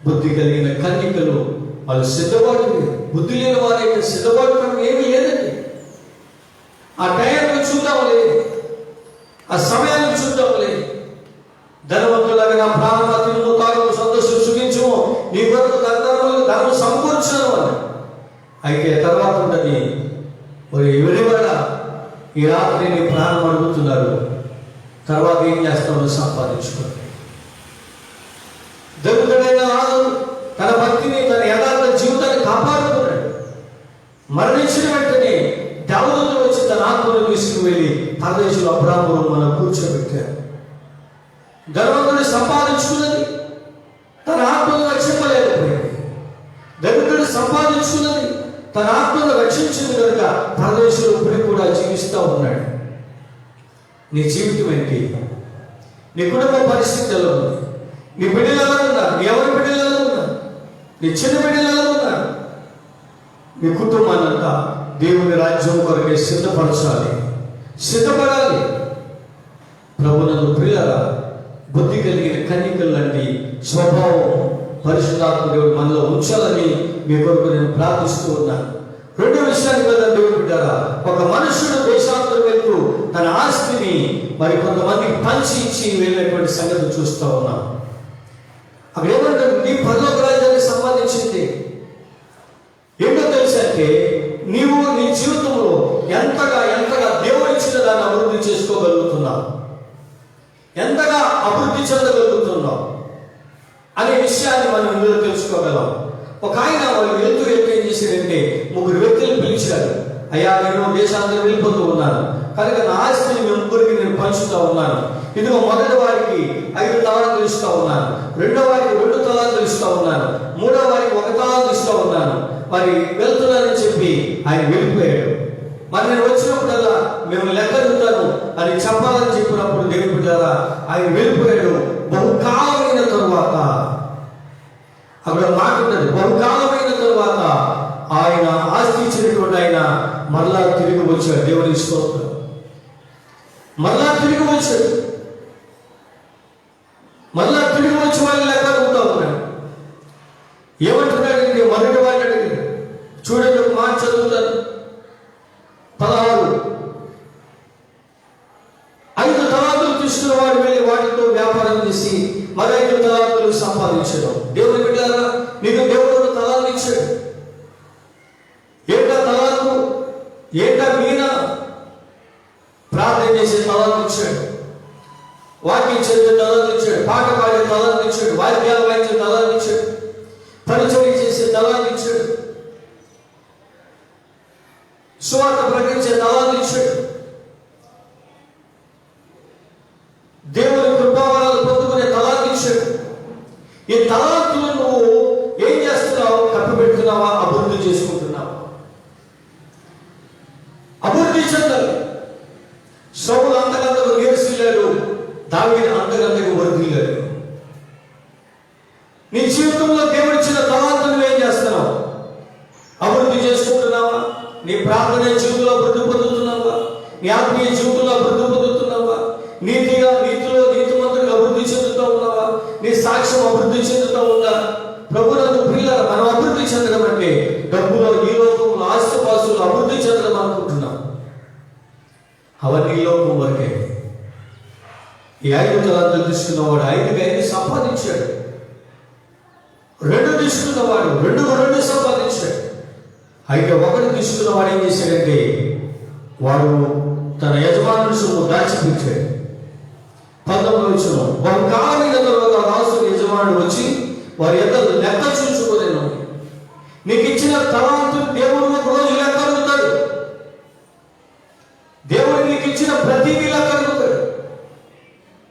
Speaker 1: బుద్ధి కలిగిన కన్యకలు వాళ్ళు సిద్ధపాటు, బుద్ధి లేని వారైతే సిద్ధపాటు కనుక ఏమీ లేదండి. ఆ టైంలో చూద్దాం లేదు, ఆ సమయాన్ని చూద్దాం లేదు. ధనవంతులాగా నా ప్రాణమా తినుము తాగు సంతోషం సుఖించము, నీ కొరకు ధనం సమకూర్చను అని. అయితే తర్వాత ఉంటుంది, మరి ఎవరివాడ ఈ రాత్రి నీ ప్రాణం అడుగుతున్నారు, తర్వాత ఏం చేస్తామో సంపాదించుకోండి. దొరుకుడైన రాజు తన భక్తిని, తన యథార్థ జీవితాన్ని కాపాడుకున్నాడు. మరణించిన వెంటనే దేవదూతలు వచ్చి తన ఆత్మను తీసుకుని వెళ్ళి పరదేశంలో అబ్రాహామును మనం కూర్చోబెట్టారు. ధనవంతుని సంపాదించుకున్నది తన ఆత్మ తన ఆత్మను రక్షించింది కనుక పరదేశంలో ఇప్పుడు కూడా జీవిస్తూ ఉన్నాడు. నీ జీవితం ఏంటి? నీ కుటుంబ పరిస్థితి ఎలా ఉంది? నీ బిడ్డలు ఎలా ఉన్నారు? నీ ఎవరి బిడ్డలు ఎలా ఉన్నారు? నీ చిన్న బిడ్డలు ఎలా ఉన్నారు? నీ కుటుంబాన్నంతా దేవుని రాజ్యం కొరకే సిద్ధపరచాలి, సిద్ధపడాలి. ప్రభునందు ప్రియులారా, బుద్ధి కలిగిన కన్యకల లాంటి స్వభావం పరిశుద్ధాత్మ దేవుడు మనలో ఉంచాలని మీ కొరకు నేను ప్రార్థిస్తూ ఉన్నాను. రెండో విషయాన్ని కదా దేవుడు బిడ్డారా, ఒక మనుషుడు దేశాంతరం వెళ్తూ తన ఆస్తిని మరి కొంతమందికి పంచి ఇచ్చి వెళ్ళినటువంటి సంగతి చూస్తూ ఉన్నాం. అక్కడ ఏమంటే నీ పరలోక రాజ్యానికి సంబంధించింది ఏంటో తెలుసంటే, నీవు నీ జీవితంలో ఎంతగా దేవుడు ఇచ్చిన దాన్ని అభివృద్ధి చేసుకోగలుగుతున్నావు, ఎంతగా అభివృద్ధి చెందగలుగుతున్నావు అనే విషయాన్ని మనం ఇందులో తెలుసుకోగలం. ఒక ఆయన వాళ్ళు వెళ్తూ ఏం చేశారంటే, 3 వ్యక్తులు పిలిచారు. అయ్యా, నేను దేశాంతరం వెళ్ళిపోతూ ఉన్నాను కనుక నా ఆస్తిని మీ ముగ్గురికి నేను పంచుతూ ఉన్నాను. ఇదిగో మొదటి వారికి 5 తలాంతులు ఇస్తూ ఉన్నాను, రెండో వారికి 2 తలాంతులు ఇస్తూ ఉన్నాను, మూడో వారికి 1 తలాంతు ఇస్తూ ఉన్నాను. మరి వెళ్తున్నానని చెప్పి ఆయన వెళ్ళిపోయాడు. మరి నేను వచ్చినప్పుడల్లా మేము లెక్క అడుగుతాను అని చెప్పాలని చెప్పినప్పుడు దేవుని బిడ్డలారా ఆయన వెళ్ళిపోయాడు. బహుకాలమైన తరువాత అక్కడ మాట ఉన్నది, బహుకాలమైన తరువాత ఆయన ఆస్తి ఇచ్చినటువంటి ఆయన మరలా తిరిగి వచ్చాడు. దేవుని స్తోత్రం. మరలా తిరిగి వచ్చాడు. మరలా తిరిగి వచ్చి వాళ్ళు లెక్క అడుగుతా ఉన్నాడు. ఏమంటున్నాడంటే, మొదటి వాడిని అడిగాడు. చూడండి, ఒక మాట చదువుతాను. 16 5 తలాంతులు తీసుకున్న వాడు వెళ్ళి వాటితో వ్యాపారం చేసి మరి 5 తలాంతులు సంపాదించడం. దేవుని బిడ్డలారా, నీకు దేవుడు తలాంతులు ఇచ్చాడు. ఏంటా తలాంతు? ఏంటా మీన? ప్రార్థన చేసే తలాంతు ఇచ్చాడు, వాక్యం చదివే తలాంతు ఇచ్చాడు, పాట పాడే తలాంతు ఇచ్చాడు, వాద్యాలు వాయించే తలాంతు ఇచ్చాడు, పరిచయం చేసే తలాంతు ఇచ్చాడు, సువార్త ప్రకటించే తలాంతు ఇచ్చాడు. దేవుని కృపావరాలు పొందుకునే తలాంతు ఇచ్చాడు. ఈ తలాంతులను నువ్వు ఏం చేస్తున్నావు? కప్పిపెడుతున్నావా? అభివృద్ధి చేసుకుంటున్నావా? అభివృద్ధి చెందాలి. సౌలు అంతకంతకు నీరసిల్లాడు, దావీదు అంతకంతకు వర్ధిల్లాడు. నీ జీవితంలో దేవుడిచ్చిన తలాంతును ఏం చేస్తున్నావు? అభివృద్ధి చేసుకుంటున్నావా? నీ ప్రార్థన జీవితంలో అభివృద్ధి పొందుతున్నావా? నీ ఆత్మీయ జీవితంలో అభివృద్ధి పొందుతున్నావా? నీతిలో నీతిమంతుడిగా అభివృద్ధి చెందుతూ ఉన్నావా? నీ సాక్ష్యం అభివృద్ధి చెందుతూ ఉందా? ప్రభునందు ప్రియులారా, మనం అభివృద్ధి చెందడం అంటే డబ్బులో, ఈ లోకంలో, ఆస్తిపాస్తులు అభివృద్ధి చెందడం అనుకుంటున్నాం. అవన్నీ ఈ లోకం వరకే. ఈ 5 తలాంతులు తీసుకున్నవాడు 5కి 5 సంపాదించాడు. 2 తీసుకున్నవాడు 2కు 2 సంపాదించాడు. అయితే 1 తీసుకున్నవాడు ఏం చేశాడంటే, వాడు తన యజమానుని సొమ్ము దాచిపెట్టాడు. 19వ వచనం, బహుకాలమైన తరువాత రాజు యజమానుడు వచ్చి వారి యొక్క లెక్క చూసుకునేను. నీకు ఇచ్చిన తలాంతు దేవుడు ఒక రోజు లెక్క అడుగుతాడు. దేవుడు నీకు ఇచ్చిన ప్రతిదీ లెక్క అడుగుతాడు.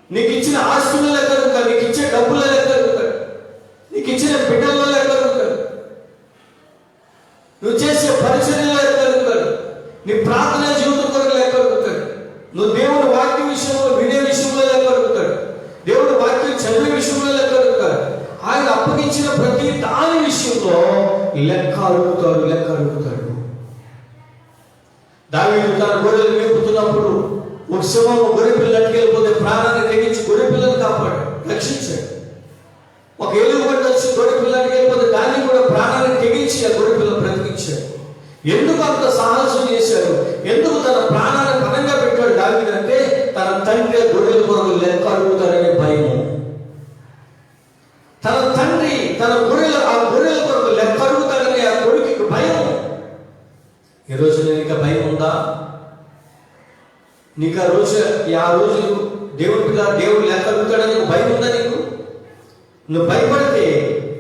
Speaker 1: నీకు ఇచ్చిన ఆస్తుల లెక్క అడుగుతాడు, నీకు ఇచ్చే డబ్బుల లెక్క అడుగుతాడు, నీకు ఇచ్చిన బిడ్డల లెక్క అడుగుతాడు, నువ్వు చేసే పరిచర్యలో లెక్క అడుగుతాడు, నీ ప్రార్థన జీవితం కొరకు లెక్క అడుగుతాడు, నువ్వు దేవుడు వాక్య విషయంలో వినే విషయంలో లెక్క అడుగుతాడు, దేవుడు వాక్యం చదివే విషయంలో లెక్క అడుగుతాడు. ఆయన అప్పగించిన ప్రతి దాని విషయంలో లెక్క అడుగుతాడు. దావీదు తన గొర్రెలు మేపుతున్నప్పుడు ఒక సింహము గొర్రె పిల్లలు అట్టుకెళ్ళిపోతే ప్రాణాన్ని తెగించి గొర్రె పిల్లలు కాపాడు, రక్షించాడు. ఒక ఎలుగుబంటి వచ్చి గొర్రె పిల్లలు అట్టుకెళ్ళిపోతే దాన్ని కూడా ప్రాణాన్ని తెగించి ఆ గొర్రె పిల్లలు బ్రతికించాడు. ఎందుకు అంత సాహసం చేశాడు? ఎందుకు తన ప్రాణాన్ని పనంగా పెట్టాడు దావీదు అంటే, తన తండ్రి గొర్రెల కొరకు లెక్క అడుగుతాడనే భయము. తన తండ్రి తన ఆ గొర్రెల కొరకు లెక్క అడుగుతాడనే ఆ కొడుకు భయం. ఈరోజు నీకు భయం ఉందా? నీకు ఆ రోజు దేవుడు లెక్క అడుగుతాడని భయం ఉందా? నువ్వు భయపడితే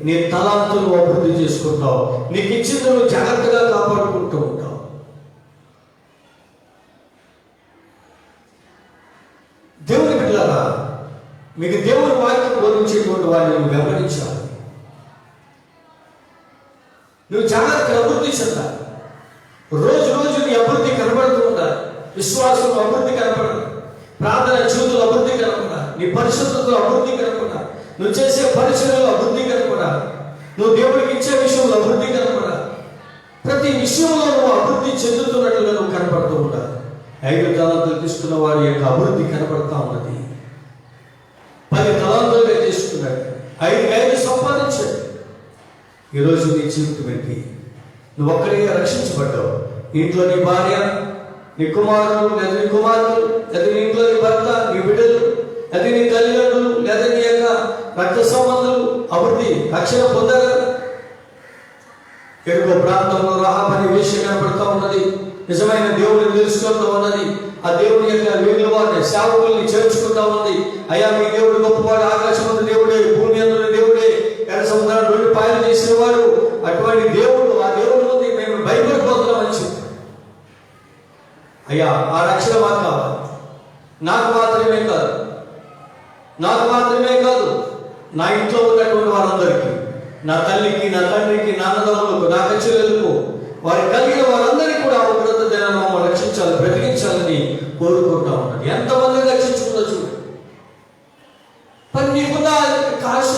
Speaker 1: నీ తలాంతులు అభివృద్ధి చేసుకుంటావు, నీకు ఇచ్చింది నువ్వు జాగ్రత్తగా కాపాడుకుంటూ ఉంటావు. దేవుని బిడ్డలారా, మీకు దేవుని వాక్యం బోధించేటువంటి వాడిని నువ్వు గమనించాలి. నువ్వు జాగ్రత్తగా అభివృద్ధి చెందాలి. విశ్వాసంలో అభివృద్ధి కనపడదు, ప్రార్థన జీవితంలో అభివృద్ధి కనపడ, నీ పరిశుద్ధతలో అభివృద్ధి కనపడ, నువ్వు చేసే పరిచర్యలో అభివృద్ధి కనపడ, నువ్వు దేవుడికి ఇచ్చే విషయంలో అభివృద్ధి కనపడ, ప్రతి విషయంలో నువ్వు అభివృద్ధి చెందుతున్నట్లుగా నువ్వు కనపడుతూ ఉండాలి. 5 తలాంతులు తీసుకున్న వారి యొక్క అభివృద్ధి కనపడతా ఉన్నది. 10 తలాంతులుగా తీసుకున్నాడు, 5 సంపాదించాడు. ఈరోజు నీ జీవితం ఏంటి? నువ్వు ఒక్కడిగా రక్షించబడ్డావు. ఇంట్లో నీ భార్య, నీ కుమారుడు లేదా నీ కుమారుడు, లేదా నీ ఇంట్లో నీ భర్త, నీ బిడ్డలు, లేదా నీ తల్లిదండ్రులు, లేదా నీ యొక్క రక్త సంబంధులు అభివృద్ధి రక్షణ పొందగలరు. ఎరుగో ప్రాంతంలో రాహాబు అనే వేశ్య కనపడుతూ ఉన్నది. నిజమైన దేవుడిని తెలుసుకుంటూ ఉన్నది. ఆ దేవుని యొక్క వీళ్ళ వారిని సేవకుల్ని చేర్చుకుంటా ఉన్నది. అయ్యా మీ దేవుడు గొప్పవాడు, ఆకాశం దేవుడే, భూమి అందులో దేవుడే, ఎర్ర సముద్రాన్ని 2 పాయలు చేసిన వాడు. అటువంటి దేవుడు, ఆ దేవుడు ముందు మేము భయపడిపోతున్నామని చెప్పి, అయ్యా ఆ రక్షణ మాకు కావాలి. నాకు మాత్రమే కాదు, నా ఇంట్లో ఉన్నటువంటి వారందరికీ, నా తల్లికి, నా తండ్రికి, నా అన్నదమ్ములకు, నా చెల్లెలకు, వారి కలిగిన వారందరికీ కూడా ఆ ఉగ్రత దినాన్ని మమ్మల్ని రక్షించాలి, బ్రతికించాలని కోరుకుంటా ఉన్నాడు. ఎంతమంది రక్షించుకుందో చూడు. మరి నీకున్న ఆశ,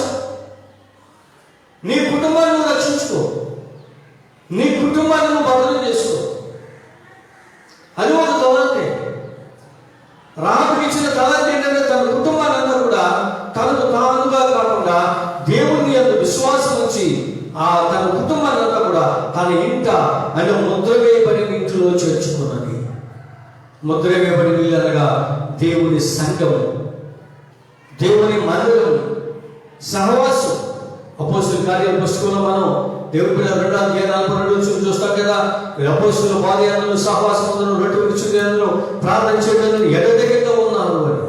Speaker 1: నీ కుటుంబాన్ని నువ్వు రక్షించుకో, నీ కుటుంబాన్ని నువ్వు భద్రం చేసుకో. అది ఒక తలాంతే. రాహబుకి ఇచ్చిన తలాంతి ఏంటంటే తన కుటుంబాన్ని అంతా కూడా తనకు తానుగా కాకుండా దేవుని యొక్క విశ్వాసం ఉంచి తన కుటుంబాన్ని అంతా కూడా తన ఇంట అంటే ముద్ర వేయబడిన ఇంట్లో చేర్చుకున్నది. ముద్ర వేయబడిన ఇల్లు అనగా దేవుని సంఘము, దేవుని మందిరం, సహవాసం. అపోస్తుల కార్యాల పుస్తకంలో మనం దేవుని బిడ్డ 2వ అధ్యాయం 42 చూస్తాం కదా. అపోస్తుల బాల్యాలను, సహవాసములను, రొట్టె విరుచుదలను, ప్రార్థన చేయడానికి ఎడతెగక ఉన్నారు అని.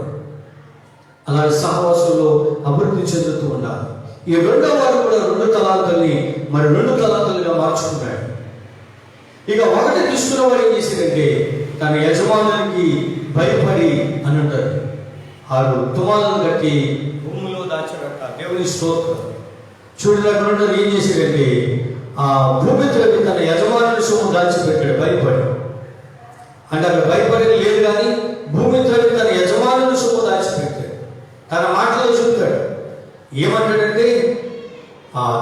Speaker 1: అలాగే సహవాసంలో అభివృద్ధి చెందుతూ ఉండాలి. ఈ 2వ వాడు కూడా 2 తలాంతుల్ని మరి 2 తలాంతులుగా మార్చుకున్నాడు. ఇక 1 తీసుకున్న వాడు ఏం చేశాడంటే తన యజమానునికి భయపడి అని అంటారు. 6 తుమాలను కట్టి భూమిలో దాచాడట. దేవుని స్తోత్రం. చూడలేకుండా ఏం చేశాడంటే ఆ భూమి త్రవ్వి తన యజమానుని సొమ్ము దాచిపెట్టాడు భయపడి. అంటే అక్కడ భయపడి లేదు, కానీ భూమి త్రవ్వి తన యజమానుని సొమ్ము దాచిపెట్టాడు. తన మాటలో చెప్తాడు. ఏమంటాడంటే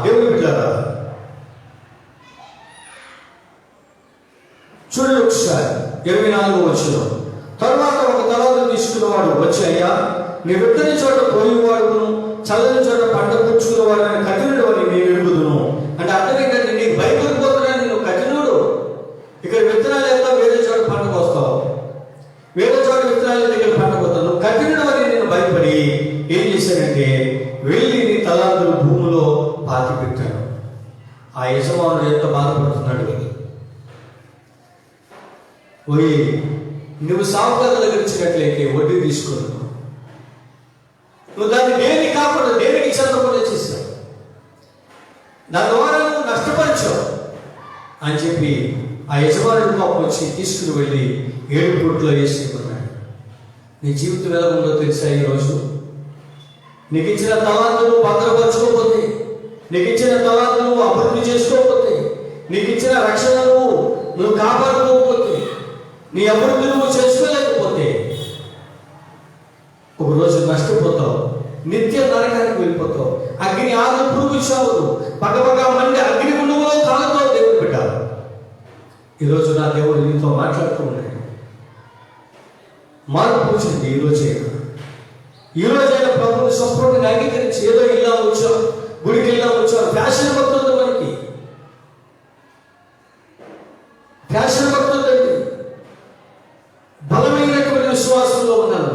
Speaker 1: దేవుని బిడ్డలారా చూడండి ఒకసారి 24వ వచనం. తరువాత ఒక తలాంతు తీసుకున్నవాడు వచ్చి, అయ్యా నీ విత్తని చోట పోయేవాడును, చల్లని చోట పంట పుచ్చుకున్నవాడు అని కఠినుడు అని నేను ఎరుగుదును. అంటే అర్థం ఏంటంటే నీకు భయపడిపోతున్నాను, నువ్వు కఠినుడు. ఇక్కడ విత్తనాలు ఎంత వేరే చోట పంటకు వస్తావు, వేరే చోట విత్తనాలు దగ్గర పంటకు వస్తావు. నువ్వు కఠినుడు అని నేను భయపడి ఏం చేశానంటే వెళ్ళి నీ తలాంతులు భూమిలో పాతి పెట్టాను. ఆ యజమానుడు ఎంత బాధపడుతున్నాడు. పోయి నువ్వు సాగుదారుల దగ్గర ఇచ్చినట్లయితే వడ్డీ తీసుకున్నావు, నువ్వు దాన్ని దేనికి కాకుండా దేనికి చెందకుండా చేశావు, దాని ద్వారా నువ్వు నష్టపరిచావు అని చెప్పి ఆ యజమానుడు పాపం వచ్చి తీసుకుని వెళ్ళి 7 కోట్లో వేసేయమన్నాడు. నీ జీవితం ఎలా ఉందో తెలుసా? ఈరోజు నీకు ఇచ్చిన తలాంతులు భద్రపరచుకోకపోతే, నీకు ఇచ్చిన తలాంతులు అభివృద్ధి చేసుకోకపోతే, నీకు ఇచ్చిన రక్షణను నువ్వు కాపాడుకోకపోతే, నీ అభివృద్ధి నువ్వు చేసుకోలేకపోతే ఒకరోజు నష్టపోతావు, నిత్య నరకానికి వెళ్ళిపోతావు. అగ్ని ఆరు పురుగు చావులు పగపగ మండి అగ్ని గుండంలో కాలుతావు. దేవుడు పెట్టాలి. ఈరోజు నా దేవుడు నీతో మాట్లాడుతూ ఉన్నాడు. మార్పు వచ్చింది ఈరోజైనా ప్రభుని సంపూర్ణంగా అంగీకరించి ఏదో ఇలా వచ్చాం, గుడికి ఇలా వచ్చాం, ఫ్యాషన్ పడుతుంది. మనకి ఫ్యాషన్ పడుతుందండి. బలమైనటువంటి విశ్వాసంలో ఉన్నాను.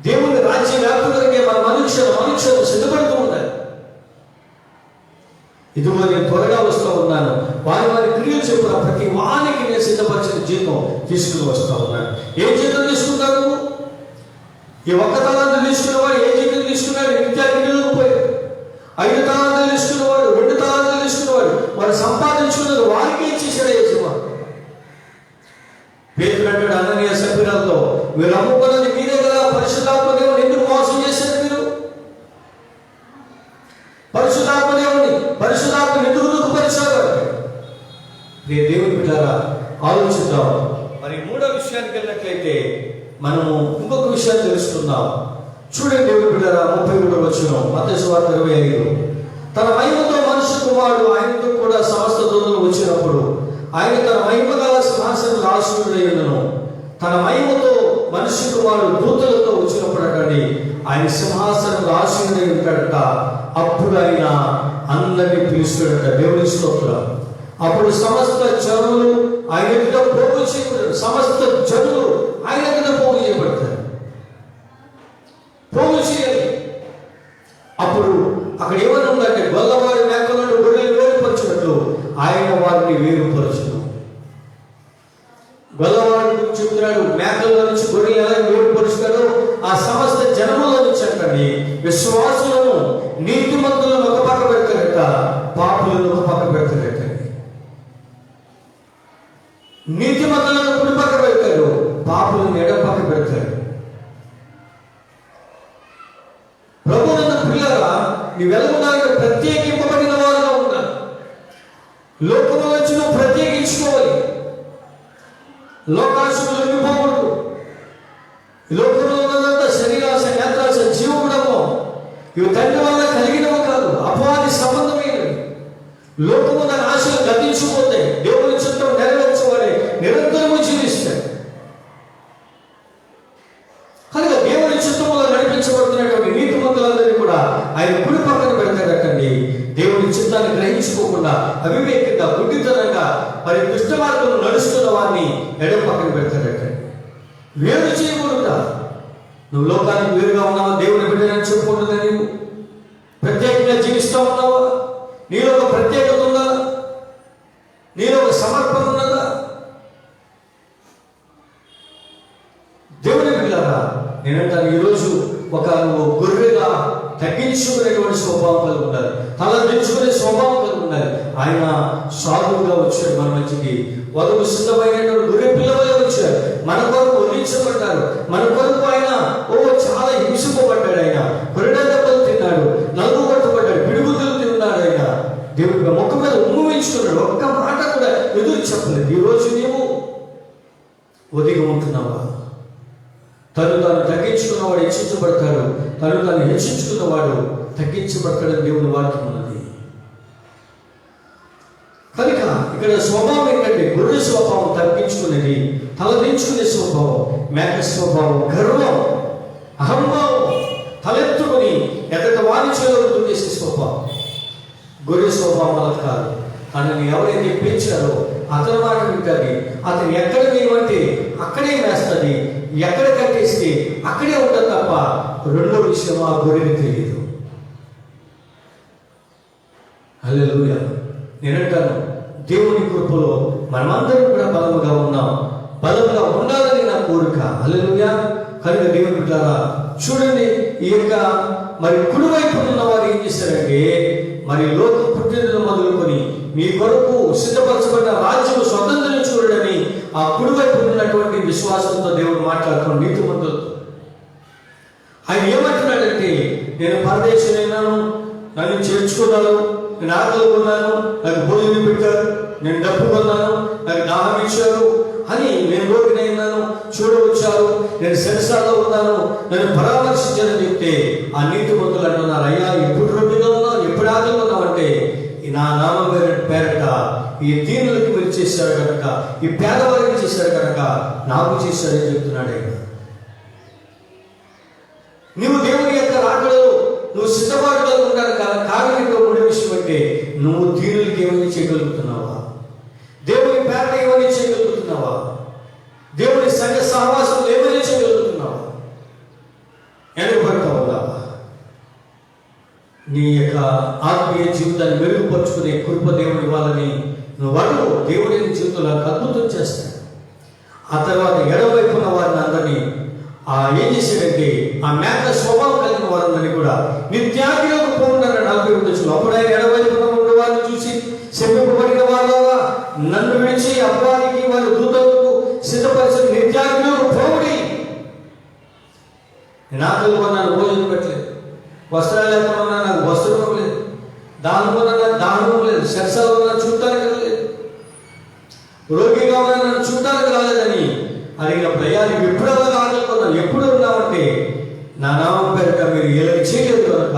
Speaker 1: దేవుని రాజ్య వ్యాప్తులకే మన మనుష్యులు సిద్ధపడుతూ ఉండాలి. ఇదిగో నేను త్వరగా వస్తూ ఉన్నాను, వారి క్రియలు చెప్పిన ప్రతి వానికి నేను సిద్ధపరిచిన జీతం తీసుకుని వస్తూ ఉన్నాను. ఏ జీతం తీసుకుంటావు నువ్వు? ఈ 1 తలాంతు తీసుకున్నవాడు ఏ జీతం తీసుకున్నాడు? నిత్యాగ్నిలోకి పోయాడు. 5 తలాంతులు తీసుకున్నవాడు, 2 తలాంతులు తీసుకున్నవాడు వాడు సంపాదించుకున్నది వారికి ఇచ్చేసాడు యజమాను. పేతురు అంటాడు అననీయ సఫీరాలతో, మీరు అమ్ముకున్నది మీరే కదా, పరిశుద్ధాత్మ దేవుని ఎందుకు మోసం చేశారు? మీరు పరిశుద్ధాత్మ ఎందుకు దుఃఖపరిచారు? దేవుని బిడ్డారా ఆలోచిద్దాం. మరి మరి మూడో విషయానికి వెళ్ళినట్లయితే మనము ఇంకొక విషయాన్ని తెలుసుకుందాం. చూడండి దేవుని బిడ్డలారా, 33వ వచనం మత్తయి సువార్త 25. తన మహిమతో మనుష్య కుమారుడు ఆయనతో కూడా సమస్త దూతలు వచ్చినప్పుడు ఆయన తన మహిమ గల సింహాసనం ఆసీనుడైనను. తన మహిమతో మనుష్య కుమారుడు దూతలతో వచ్చినప్పుడు అక్కడి ఆయన సింహాసనం ఆసీనుడై ఉంటాడట. అప్పుడు ఆయన అందరినీ పిలుస్తాడట. దేవుని స్తోత్రం. అప్పుడు సమస్త జనులు ఆయన ఎదుట పోగు చేయబడతారు. సమస్త జనులు ఆయన ఎదుట పోగు చేయబడతారు. పోగు చేయాలి. అప్పుడు అక్కడ ఏమని ఉందంటే, గొల్లవారి మేకలను గొర్రెలు వేరుపరచినట్లు ఆయన వారిని వేరుపరచును. గొల్లవాడి గురించి చెప్తున్నాడు. మేకల నుంచి గొర్రెలు ఎలా వేరుపరుచుతాడో ఆ సమస్త జనముల నుంచి అంటండి విశ్వాసులను నీతిమంతులను ఒక పక్క పెడతారట, పాపులను ఒక పక్క పెడతారట. నీతిమంతులను కుడి పక్క పెడతారు, పాపులను ఎడ పక్క పెడతారు. ప్రభువునందు ప్రియులారా, నీ వెలుగునానికి ప్రత్యేకింపబడిన వారుగా ఉండాలి. లోకంలో వచ్చి నువ్వు ప్రత్యేకించుకోవాలి. లోకాశలు లొంగిపోకూడదు. లోకంలో ఉన్నదంతా శరీరాశ, నేత్రాశ, జీవగుణము ఇవి తండ్రి వల్ల కలిగినవి కాదు, అపవాది సంబంధమైనవి. లోకము దాని ఆశలు గతించిపోతే దేవుని చిత్తం నెరవేర్చబడే నిరంతరము జీవిస్తాడు. కనుక దేవుని చిత్తంలో నడిపించబడుతున్నటువంటి నీతిమంతులందరినీ కూడా ఆయన కుడి పక్కన పెడతాడటండి. దేవుని చిత్తాన్ని గ్రహించుకోకుండా అవివేకంగా, గుడ్డితనంగా మరి దుష్ట మార్గంలో నడుస్తున్న వారిని ఎడమ పక్కన పెడతాడటండి. వేరు చేయకూడదా? నువ్వు లోకానికి వేరుగా ఉన్నావా? దేవుని బిడ్డని చెప్పుకుంటుందా? నీవు ప్రత్యేకంగా జీవిస్తూ ఉన్నావా? నీలో ఒక ప్రత్యేకత ఉందా? నీలో ఒక సమర్పణ ఉన్నదా? దేవుని బిడ్డలారా, నేనంటాను ఈరోజు ఒక నువ్వు గొర్రెగా తగ్గించుకునేటువంటి స్వభావం కలిగి ఉండాలి. తల దించుకునే స్వభావం కలిగి ఉండాలి. ఆయన సాధువుగా వచ్చాడు మన మధ్యకి. వధువు సిద్ధమైనటువంటి గొర్రె పిల్లవలే వచ్చారు. మన కొరకు వధించబడ్డారు. మన కొరకు ఆయన చాలా హింసింపబడ్డాడు. ఆయన కొరడా దెబ్బలు తిన్నాడు, నలుగు కొట్టబడ్డాడు, పిడుగుతులు తిన్నాడు. ఆయన దేవుడి ముఖం మీద ఉమ్మించుకున్నాడు. ఒక్క మాట కూడా ఎదురు చెప్పలేదు. ఈరోజు నీవు ఒదిగి ఉంటున్నావా? తను తాను తగ్గించుకున్నవాడు హెచ్చించబడతాడు, తను తాను హెచ్చించుకున్నవాడు తగ్గించబడతాడని దేవుని వాక్యం ఉన్నది. కనుక ఇక్కడ స్వభావం ఏంటంటే గొర్రె స్వభావం తగ్గించుకునేది, తలదించుకునే స్వభావం, మేక స్వభావం, గర్వం, అహంభావం, తలెత్తుకుని ఎదట వారి చేతులు చేసే స్వభావం. గొర్రె స్వభావం అలా కాదు. తనని ఎవరైతే పెంచారో అతని మాట వింటుంది. అతను ఎక్కడ వేయమంటే అక్కడే వేస్తుంది, ఎక్కడ కట్టేస్తే అక్కడే ఉంటుంది తప్ప రెండో విషయం ఆ గొర్రెకి తెలియదు. హల్లెలూయా. నేనంటాను, దేవుని కృపలో మనమందరం కూడా బలముగా ఉన్నాం. బలముగా ఉండాలని నా కోరిక. హల్లెలూయా. కనుక దేవుని బిడ్డలారా, చూడండి, ఈ యొక్క మరి కుడివైపు ఉన్న వారు ఏం చేశారంటే, మరి లోకం పుట్టిన మొదలుకొని మీ కొరకు సిద్ధపరచబడిన రాజ్యం స్వతంత్రించుకోవడని ఆ కుడివైపు ఉన్నటువంటి విశ్వాసంతో దేవుడు మాట్లాడుతున్నాడు నీతిమంతులతో. ఆయన ఏమంటున్నాడంటే, నేను పరదేశమైనాను, నన్ను చేర్చుకున్నాను, నేను ఆకలి కొన్నాను, నాకు భోజనం పెట్టారు, నేను డబ్బు కొన్నాను, నాకు దాహం ఇచ్చారు అని, నేను రోగినైనాను, చూడవచ్చారు, నేను సెరసాల్లో ఉన్నాను, నన్ను పరామర్శించాలని చెప్తే ఆ నీతిమంతులు అంటున్నారు, అయ్యా ఎప్పుడు రోగిగా ఉన్నావు, ఎప్పుడు ఆకలి ఉన్నావు అంటే, నా నామం పేరట ఈ దీనులకు మీరు చేశారు కనుక, ఈ పేదవారికి చేశారు కనుక నాకు చేశారని చెప్తున్నాడు ఆయన. నువ్వు దేవుని యొక్క రాకడలో నువ్వు సిద్ధపాటులో ఉండడానికి కారణం మూడో విషయం అంటే, నువ్వు దీనులకి ఏమని చేయగలుగుతున్నావా? దేవుని పేరట ఏమని చేయగలుగుతున్నావా? దేవుని సంఘ సహవాసం ఏమని చేయగలుగుతున్నావా? వెనుకబడతా ఉన్నావా? నీ యొక్క ఆత్మీయ జీవితాన్ని మెరుగుపరుచుకునే కృప దేవుని వాళ్ళని నువ్వు అడుగు. దేవుడి జీవితంలో అద్భుతం చేస్తాడు. ఆ తర్వాత ఎడవైపున్న వారిని అందరినీ ఏం చేశాడంటే, ఆ మేక స్వభావం కలిగిన వారిని కూడా నిత్యాగ్నిలోకి పోవున్నాడు 40 వచ్చులు. అప్పుడు ఆయన ఎడవైపున ఉన్న వారిని చూసి శపింపబడిన వాళ్ళగా నన్ను విడిచి అపవాదికి వారి దూతలకు సిద్ధపరిచిన నిత్యాగ్నిలోకి పోవుడి. నేను ఆకలి కొన్నాను, భోజనం పెట్టలేదు, వస్త్రాలు లేకుండా నాకు వస్త్రం లేదు, దాహం కొన్నా నాకు దాహం లేదు, శరసాలు ఉన్నా చూడటానికి లేదు, రోగిగా ఉన్నా నన్ను చూడటానికి రాలేదని ఎప్పుడు అలాగా ఆగలుగుతున్నాం, ఎప్పుడు ఉన్నామంటే నా నామం పేరిట మీరు ఇలా చేయలేదు కనుక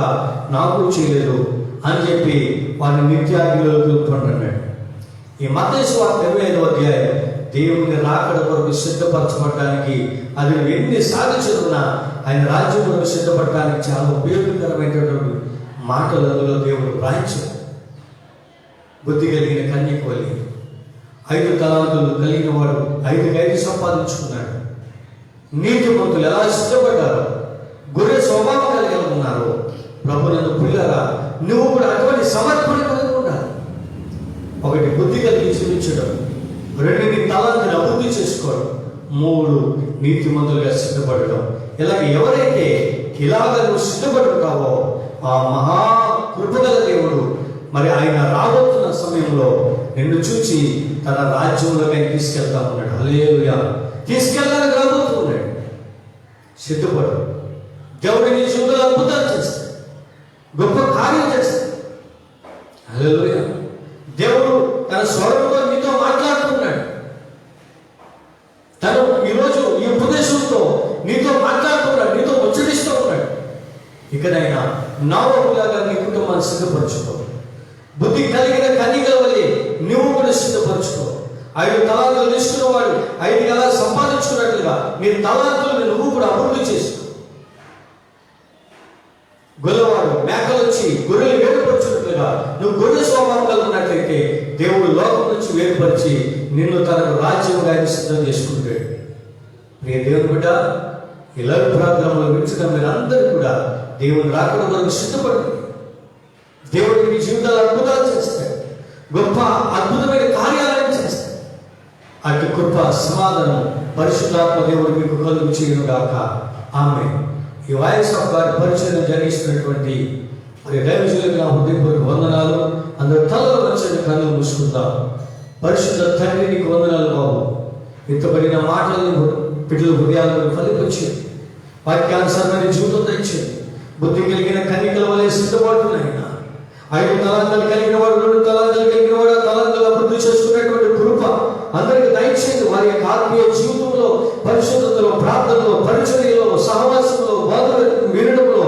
Speaker 1: నాకు చేయలేదు అని చెప్పి వారిని నిత్యాగ్నిలో అన్నాడు. ఈ మత్తయి సువార్త 25వ అధ్యాయం దేవుని రాకడ కొరకు సిద్ధపరచబడటానికి, అది నువ్వు ఎన్ని సాధించుకున్నా ఆయన రాజ్యం కొరకు సిద్ధపడటానికి చాలా ఉపయోగకరమైనటువంటి మాటలు అందులో దేవుడు రాయించాడు. బుద్ధి కలిగిన కన్యకు వలె 5 తలాంతులు కలిగిన వాడు 5 సంపాదించుకున్నాడు. నీతిమంతులు ఎలా సిద్ధపడ్డారు, గొర్రె స్వభావం కలిగి ఉన్నారు. ప్రభునందు పిల్లరా, నువ్వు కూడా అటువంటి సమర్పణ కలిగి ఉండాలి. 1 బుద్ధి కలిగి జీవించడం, 2 నీ తలాంతిని అభివృద్ధి చేసుకోవడం, 3 నీతిమంతులుగా సిద్ధపడడం. ఇలాగ ఎవరైతే ఇలాగ నువ్వు సిద్ధపడుతావో ఆ మహా కృపగల దేవుడు మరి ఆయన రాబోతున్న సమయంలో నిన్ను చూచి తన రాజ్యంలోకి తీసుకెళ్తా ఉన్నాడు. హల్లెలూయా. తీసుకెళ్ళడానికి రాబోతున్నాడు. సిద్ధపడు. దేవుడు నీ జీవితంలో అద్భుతాలు చేస్తాడు, గొప్ప కార్యం చేస్తాడు. హల్లెలూయా. దేవుడు తన స్వరంతో నీతో మాట్లాడుతున్నాడు. తను ఈరోజు ఈ ఉపదేశంతో నీతో మాట్లాడుతున్నాడు, నీతో ముచ్చటిస్తూ ఉన్నాడు. ఇకనైనా నావలాగా నీ కుటుంబాన్ని సిద్ధపరచుకో. బుద్ధి కలిగిన కన్యకల వలె నువ్వు కూడా సిద్ధపరచుకో. 5 తలాంతులు తీసుకున్న వాడు 5 ఎలా సంపాదించుకున్నట్లుగా నీ తలాంతులను నువ్వు కూడా అభివృద్ధి చేసుకో. గొల్లవాడు మేకలు వచ్చి గొర్రెలు వేరుపరచున్నట్లుగా నువ్వు గొర్రె స్వభావం కలిగినట్లయితే దేవుడు లోకం నుంచి వేరుపరిచి నిన్ను తనకు రాజ్యంగా సిద్ధం చేసుకుంటాడు. ప్రియ దేవుని బిడ్డ, ఇలా ప్రార్థనలో వింటున్న మీరందరూ కూడా దేవుని రాకడ కొరకు సిద్ధపడండి. దేవుడు మీ జీవితాలు అద్భుతాలు చేస్తాడు, గొప్ప అద్భుతమైన కార్యాలను చేస్తాడు. అటు కృప సమాధానం పరిశుద్ధాత్మ దేవుడు మీకు కలుగు చేయనుగాక. ఆమేన్. ఈ వాయిస్ ఆఫ్ గాడ్ పరిచయం జరిగిస్తున్నటువంటి మరి దైవజనులకు నా హృదయపూర్వక వందనాలు. అందరూ తలలో వచ్చే కళ్ళు మూసుకుందాం. పరిశుద్ధ తండ్రి, నీకు వందనాలు బాబు. ఇంతబడిన మాటలను బిడ్డల హృదయాలను ఫలిపించి వాక్యానుసారమైన జీవితం తెచ్చింది. బుద్ధి కలిగిన కన్యకల వలె సిద్ధపడుతున్నాయినా 5 తలాంతులు కలిగిన వాడు 2 తలాంతులు కలిగిన వాడు ఆ తలాంతులు అభివృద్ధి చేసుకునేటువంటి కృప అందరికి దయచేయండి. వారి యొక్క ఆత్మీయ జీవితంలో, పరిశుద్ధతలో, ప్రార్థనలో, పరిచర్యలో, సహవాసంలో, బోధ వినడంలో,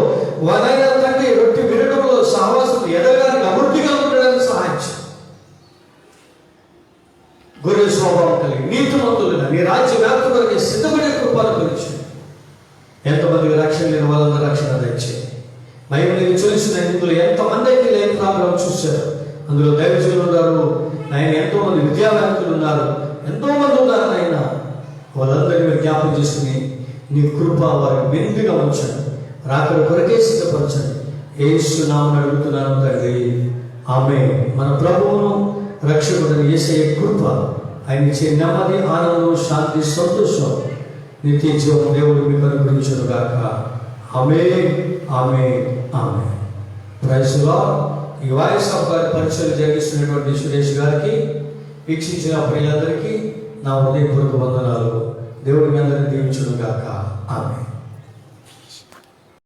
Speaker 1: వారైనా తండ్రి రొట్టె వినడంలో, సహవాసం ఎదగడానికి అభివృద్ధిగా ఉండడానికి సహాయం చేయండి. గొర్రె స్వభావం కలిగి నీతిమంతులుగా నీ రాజ్య వ్యాప్తి వరకు సిద్ధపడే కృపను గురించి ఎంతమందికి రక్షణ లేని వాళ్ళందరూ రక్షణ తెచ్చేయండి. భయం లేదు చూసిన ఇందులో ఎంతమంది అయితే లేని ప్రాబ్లం చూశారు. అందులో దైవజనులు ఉన్నారు, ఆయన ఎంతోమంది విద్యావేత్తలు ఉన్నారు, ఎంతోమంది ఉన్నారు. ఆయన వాళ్ళందరినీ మీరు జ్ఞాపకం చేసుకుని నీ కృప వారికి మెండుగా ఉంచండి. రాకడ కొరకే సిద్ధపరచండి. యేసు నామమున అడుగుతున్నాను తండ్రి, ఆమేన్. మన ప్రభువును రక్షకుడైన యేసయ్య కృప, ఆయన ఇచ్చే నెమ్మది, ఆనందం, శాంతి, సంతోషం, నిత్య జీవం దేవుడు మీకు అనుగ్రహించుగాక. ఆమేన్, ఆమేన్, ఆమేన్. Praise the lord. ఈ వాయిస్ ఆఫ్ గాడ్ పరిచయం జరిగిస్తున్నటువంటి సురేష్ గారికి, వీక్షించిన ప్రియులందరికీ నా హృదయపూర్వక వందనాలు. దేవుడి మీ అందరినీ దీవించుగాక. ఆమేన్.